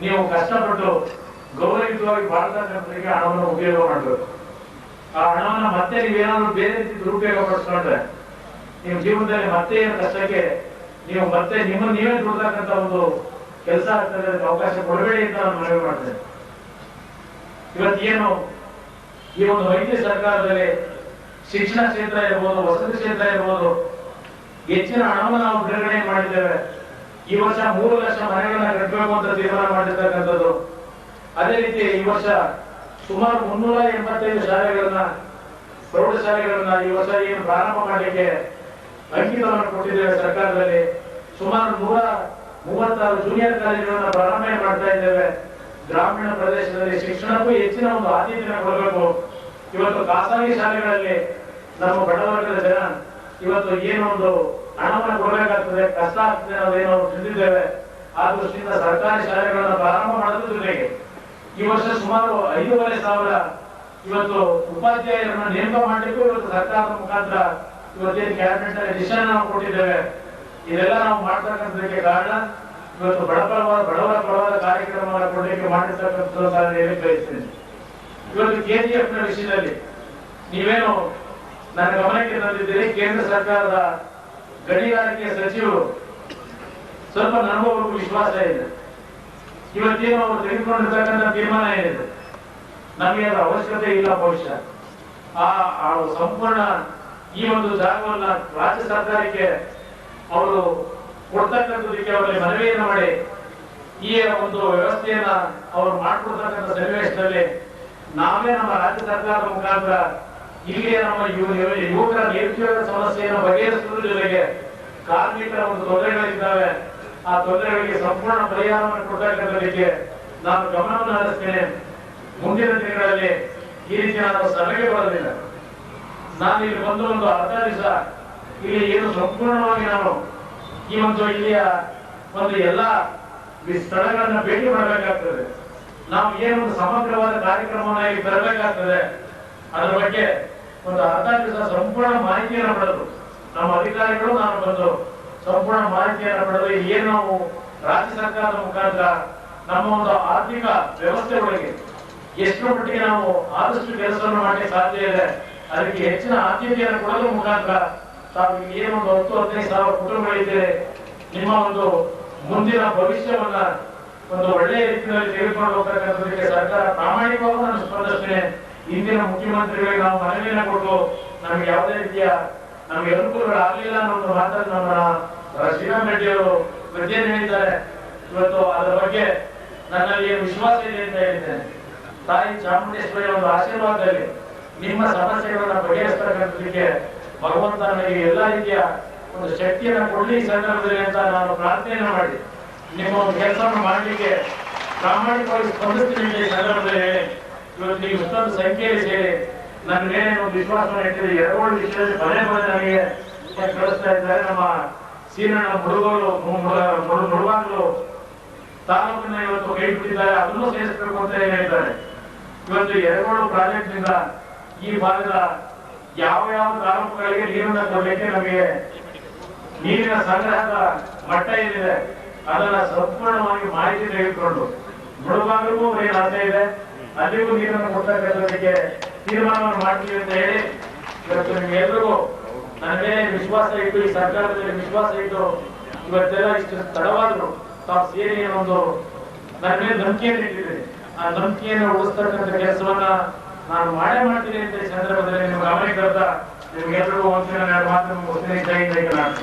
ನೀವು ಕಷ್ಟಪಟ್ಟು ಗೌರವಯುತವಾಗಿ ಬಾಳ್ತಕ್ಕಂಥದಕ್ಕೆ ಹಣವನ್ನು ಉಪಯೋಗ ಮಾಡಬೇಕು. ಆ ಹಣವನ್ನ ಮತ್ತೆ ನೀವೇನಾದ್ರೂ ಬೇರೆ ರೀತಿ ದುರುಪಯೋಗ ಪಡಿಸ್ಕೊಂಡ್ರೆ ನಿಮ್ಮ ಜೀವನದಲ್ಲಿ ಮತ್ತೆ ಏನು ಕಷ್ಟಕ್ಕೆ ನೀವು ಮತ್ತೆ ನಿಮ್ಮನ್ನು ನೀವೇ ದುಡ್ತಕ್ಕಂಥ ಒಂದು ಕೆಲಸ ಆಗ್ತದೆ. ಅದಕ್ಕೆ ಅವಕಾಶ ಕೊಡಬೇಡಿ ಅಂತ ನಾನು ಮನವಿ ಮಾಡ್ತೇನೆ. ಇವತ್ತೇನು ಈ ಒಂದು ಮೈತ್ರಿ ಸರ್ಕಾರದಲ್ಲಿ ಶಿಕ್ಷಣ ಕ್ಷೇತ್ರ ಇರ್ಬೋದು, ವಸತಿ ಕ್ಷೇತ್ರ ಇರ್ಬೋದು, ಹೆಚ್ಚಿನ ಹಣವನ್ನು ನಾವು ಬಿಡುಗಡೆ ಮಾಡಿದ್ದೇವೆ. ಈ ವರ್ಷ 3 ಲಕ್ಷ ಮನೆಗಳನ್ನ ಕಟ್ಟಬೇಕು ಅಂತ ತೀರ್ಮಾನ ಮಾಡಿರ್ತಕ್ಕಂಥದ್ದು. ಅದೇ ರೀತಿ ಈ ವರ್ಷ ಸುಮಾರು 385 ಶಾಲೆಗಳನ್ನ, ಪ್ರೌಢಶಾಲೆಗಳನ್ನ ಈ ವರ್ಷ ಏನು ಪ್ರಾರಂಭ ಮಾಡಲಿಕ್ಕೆ ಅಂಕಿತವನ್ನು ಕೊಟ್ಟಿದ್ದೇವೆ. ಸರ್ಕಾರದಲ್ಲಿ ಸುಮಾರು 136 ಜೂನಿಯರ್ ಕಾಲೇಜುಗಳನ್ನ ಪ್ರಾರಂಭ ಮಾಡ್ತಾ ಇದ್ದೇವೆ. ಗ್ರಾಮೀಣ ಪ್ರದೇಶದಲ್ಲಿ ಶಿಕ್ಷಣಕ್ಕೂ ಹೆಚ್ಚಿನ ಒಂದು ಆದ್ಯತೆಯನ್ನು ಕೊಡಬೇಕು. ಇವತ್ತು ಖಾಸಗಿ ಶಾಲೆಗಳಲ್ಲಿ ನಮ್ಮ ಬಡವರ್ಗದ ಜನ ಇವತ್ತು ಏನೋ ಒಂದು ಹಣವನ್ನು ಕೊಡಬೇಕಾಗ್ತದೆ, ಕಷ್ಟ ಆಗ್ತದೆ, ನಾವೇನೋ ತಿಳಿದಿದ್ದೇವೆ. ಆ ದೃಷ್ಟಿಯಿಂದ ಸರ್ಕಾರಿ ಶಾಲೆಗಳನ್ನ ಪ್ರಾರಂಭ ಮಾಡೋದ್ರ ಜೊತೆಗೆ ಈ ವರ್ಷ ಸುಮಾರು 5,500 ಇವತ್ತು ಉಪಾಧ್ಯಾಯರನ್ನ ನೇಮಕ ಮಾಡಲಿಕ್ಕೂ ಇವತ್ತು ಸರ್ಕಾರದ ಮುಖಾಂತರ ಇವತ್ತೇನು ಕ್ಯಾಬಿನೆಟ್ ನಲ್ಲಿ ಡಿಸಿಷನ್ ನಾವು ಕೊಟ್ಟಿದ್ದೇವೆ. ಇದೆಲ್ಲ ನಾವು ಮಾಡ್ತಕ್ಕಂಥದಕ್ಕೆ ಕಾರಣ ಇವತ್ತು ಬಡವರ ಪರವಾದ ಕಾರ್ಯಕ್ರಮವನ್ನು ಕೊಡಲಿಕ್ಕೆ ಮಾಡಿರ್ತಕ್ಕಂಥದ್ದು ನಾನು ಹೇಳಿ ಬಯಸ್ತೇನೆ. ಇವತ್ತು KGF ನ ವಿಷಯದಲ್ಲಿ ನೀವೇನು ನನ್ನ ಗಮನಕ್ಕೆ ತಂದಿದ್ದೀರಿ, ಕೇಂದ್ರ ಸರ್ಕಾರದ ಗಣಿಗಾರಿಕೆ ಸಚಿವರು ಸ್ವಲ್ಪ ನನಗೂ ವಿಶ್ವಾಸ ಇದೆ. ಇವತ್ತೇನು ಅವರು ತೆಗೆದುಕೊಂಡಿರ್ತಕ್ಕಂಥ ತೀರ್ಮಾನ ಏನಿದೆ ನಮಗೆ ಅದರ ಅವಶ್ಯಕತೆ ಇಲ್ಲ. ಬಹುಶಃ ಆ ಸಂಪೂರ್ಣ ಈ ಒಂದು ಜಾಗವನ್ನ ರಾಜ್ಯ ಸರ್ಕಾರಕ್ಕೆ ಅವರು ಕೊಡ್ತಕ್ಕಂಥದಕ್ಕೆ ಅವರಲ್ಲಿ ಮನವಿಯನ್ನು ಮಾಡಿ ಈ ಒಂದು ವ್ಯವಸ್ಥೆಯನ್ನ ಅವರು ಮಾಡಿಕೊಡ್ತಕ್ಕಂಥ ಸನ್ನಿವೇಶದಲ್ಲಿ ನಾವೇ ನಮ್ಮ ರಾಜ್ಯ ಸರ್ಕಾರದ ಮುಖಾಂತರ ಇಲ್ಲಿಯ ನಮ್ಮ ಯುವಕರ ನಿರುದ್ಯೋಗ ಸಮಸ್ಯೆಯನ್ನು ಬಗೆಹರಿಸುವುದರ ಜೊತೆಗೆ ಕಾರ್ಮಿಕರ ಒಂದು ತೊಂದರೆಗಳಿದ್ದಾವೆ, ಆ ತೊಂದರೆಗಳಿಗೆ ಸಂಪೂರ್ಣ ಪರಿಹಾರವನ್ನು ಕೊಡ್ತಕ್ಕಂಥದಕ್ಕೆ ನಾನು ಗಮನವನ್ನು ಹರಿಸ್ತೇನೆ. ಮುಂದಿನ ದಿನಗಳಲ್ಲಿ ಈ ರೀತಿ ನಾನು ಸಭೆಗೆ ಬರೋದಿಲ್ಲ. ನಾನು ಇಲ್ಲಿ ಬಂದು ಒಂದು ಅರ್ಧ ದಿವಸ ಇಲ್ಲಿ ಏನು ಸಂಪೂರ್ಣವಾಗಿ ನಾನು ಈ ಒಂದು ಇಲ್ಲಿಯ ಒಂದು ಎಲ್ಲ ಸ್ಥಳಗಳನ್ನ ಭೇಟಿ ಮಾಡಬೇಕಾಗ್ತದೆ. ನಾವು ಏನೊಂದು ಸಮಗ್ರವಾದ ಕಾರ್ಯಕ್ರಮವನ್ನು ಇಲ್ಲಿ ತರಬೇಕಾಗ್ತದೆ. ಅದರ ಬಗ್ಗೆ ಒಂದು ಅರ್ಧ ದಿವಸ ಸಂಪೂರ್ಣ ಮಾಹಿತಿಯನ್ನು ಪಡೆದು ನಮ್ಮ ಅಧಿಕಾರಿಗಳು ನಾನು ಬಂದು ಸಂಪೂರ್ಣ ಮಾಹಿತಿಯನ್ನು ಪಡೆದು ಏನು ನಾವು ರಾಜ್ಯ ಸರ್ಕಾರದ ಮುಖಾಂತರ ನಮ್ಮ ಒಂದು ಆರ್ಥಿಕ ವ್ಯವಸ್ಥೆ ಒಳಗೆ ಎಷ್ಟು ಮಟ್ಟಿಗೆ ನಾವು ಆದಷ್ಟು ಕೆಲಸವನ್ನು ಮಾಡಲಿಕ್ಕೆ ಸಾಧ್ಯ ಇದೆ, ಅದಕ್ಕೆ ಹೆಚ್ಚಿನ ಆದ್ಯತೆಯನ್ನು ಕೊಡೋದ್ರ ಮುಖಾಂತರ ತಾವು ಏನೊಂದು 10-15 ಸಾವಿರ ಕುಟುಂಬಗಳಿದ್ದೇವೆ, ನಿಮ್ಮ ಒಂದು ಮುಂದಿನ ಭವಿಷ್ಯವನ್ನ ಒಂದು ಒಳ್ಳೆಯ ರೀತಿಯಲ್ಲಿ ತೆಗೆದುಕೊಂಡು ಹೋಗ್ತಕ್ಕಂಥದಕ್ಕೆ ಸರ್ಕಾರ ಪ್ರಾಮಾಣಿಕವಾಗಿ ನಾನು ಸ್ಪಂದಿಸ್ತೇನೆ. ಇಂದಿನ ಮುಖ್ಯಮಂತ್ರಿಗಳಿಗೆ ನಾವು ಮನವಿಯನ್ನು ಕೊಟ್ಟು ನಮಗೆ ಯಾವುದೇ ರೀತಿಯ ನಮಗೆ ಅನುಕೂಲಗಳಾಗಲಿಲ್ಲ ಅನ್ನೋ ಒಂದು ಮಾತನ್ನು ನಮ್ಮ ಶ್ರೀರಾಮ್ ರೆಡ್ಡಿ ಅವರು ವಿದ್ಯೆಯನ್ನು ಹೇಳಿದ್ದಾರೆ. ಇವತ್ತು ಅದರ ಬಗ್ಗೆ ನನ್ನಲ್ಲಿ ಏನು ವಿಶ್ವಾಸ ಇದೆ ಅಂತ ಹೇಳಿದ್ದೇನೆ. ತಾಯಿ ಚಾಮುಂಡೇಶ್ವರಿ ಒಂದು ಆಶೀರ್ವಾದದಲ್ಲಿ ನಿಮ್ಮ ಸಮಸ್ಯೆಗಳನ್ನ ಬಗೆಹರಿಸತಕ್ಕಂಥದಕ್ಕೆ ಭಗವಂತ ನನಗೆ ಎಲ್ಲಾ ರೀತಿಯ ಒಂದು ಶಕ್ತಿಯನ್ನು ಕೊಡ್ಲಿ ಈ ಸಂದರ್ಭದಲ್ಲಿ ಅಂತ ನಾನು ಪ್ರಾರ್ಥನೆ ಮಾಡಿ ನಿಮ್ಮ ಒಂದು ಕೆಲಸವನ್ನು ಮಾಡಲಿಕ್ಕೆ ಪ್ರಾಮಾಣಿಕವಾಗಿ ಸ್ಪಂದಿಸ್ತೀನಿ ಈ ಸಂದರ್ಭದಲ್ಲಿ ಹೇಳಿ ಇವತ್ತು ನೀವು ಇಷ್ಟೊಂದು ಸಂಖ್ಯೆಯಲ್ಲಿ ಸೇರಿ ನನ್ನ ಮೇಲೆ ಒಂದು ವಿಶ್ವಾಸವನ್ನು ಇಟ್ಟಿದೆ. ಎರಡೋಳು ವಿಷಯದಲ್ಲಿ ಪದೇ ನನಗೆ ಕಳಿಸ್ತಾ ಇದ್ದಾರೆ. ನಮ್ಮ ಸೀನಣ್ಣ ಮುಳುಗಾಗಲು ತಾಲೂಕಿನ ಇವತ್ತು ಕೈ ಬಿಟ್ಟಿದ್ದಾರೆ, ಅದನ್ನು ಸೇರಿಸಬೇಕು ಅಂತ ಹೇಳಿದ್ದಾರೆ. ಇವತ್ತು ಎರಡೋಳು ಪ್ರಾಜೆಕ್ಟ್ ನಿಂದ ಈ ಭಾಗದ ಯಾವ ತಾಲೂಕುಗಳಿಗೆ ನೀರನ್ನು ಕೊಡಲಿಕ್ಕೆ ನಮಗೆ ನೀರಿನ ಸಂಗ್ರಹದ ಮಟ್ಟ ಏನಿದೆ ಅದನ್ನ ಸಂಪೂರ್ಣವಾಗಿ ಮಾಹಿತಿ ತೆಗೆದುಕೊಂಡು ಮುಳುಗಾಗಲೂ ಏನು ಆಸೆ ಇದೆ, ಅಲ್ಲಿಗೂ ನೀರನ್ನು ಕೊಡ್ತಕ್ಕಂಥದಕ್ಕೆ ತೀರ್ಮಾನವನ್ನು ಮಾಡ್ತೀವಿ ಅಂತ ಹೇಳಿ ಇವತ್ತು ನಿಮ್ಗೆಲ್ಲರಿಗೂ ನನ್ನ ಮೇಲೆ ವಿಶ್ವಾಸ ಇಟ್ಟು ಈ ಸರ್ಕಾರದಲ್ಲಿ ವಿಶ್ವಾಸ ಇಟ್ಟು ಇವತ್ತೆಲ್ಲ ಇಷ್ಟು ತಡವಾದ್ರು ತಾವು ಸೇರಿ ಒಂದು ನನ್ನ ಮೇಲೆ ನಂಬಿಕೆಯನ್ನು ಇಟ್ಟಿದ್ದೀನಿ. ಆ ನಂಬಿಕೆಯನ್ನು ಉಳಿಸ್ತಕ್ಕಂಥ ಕೆಲಸವನ್ನ ನಾನು ಮಾಡ್ತೀನಿ ಅಂತ ಈ ಸಂದರ್ಭದಲ್ಲಿ ನೀವು ಗಮನಕ್ಕೆ ತರ್ತಾ ನಿಮ್ಗೆಲ್ಲರಿಗೂ ಒಂದು ಮಾತು ಮುಗಿಸ್ತೀನಿ. ಜೈ ಕರ್ನಾಟಕ.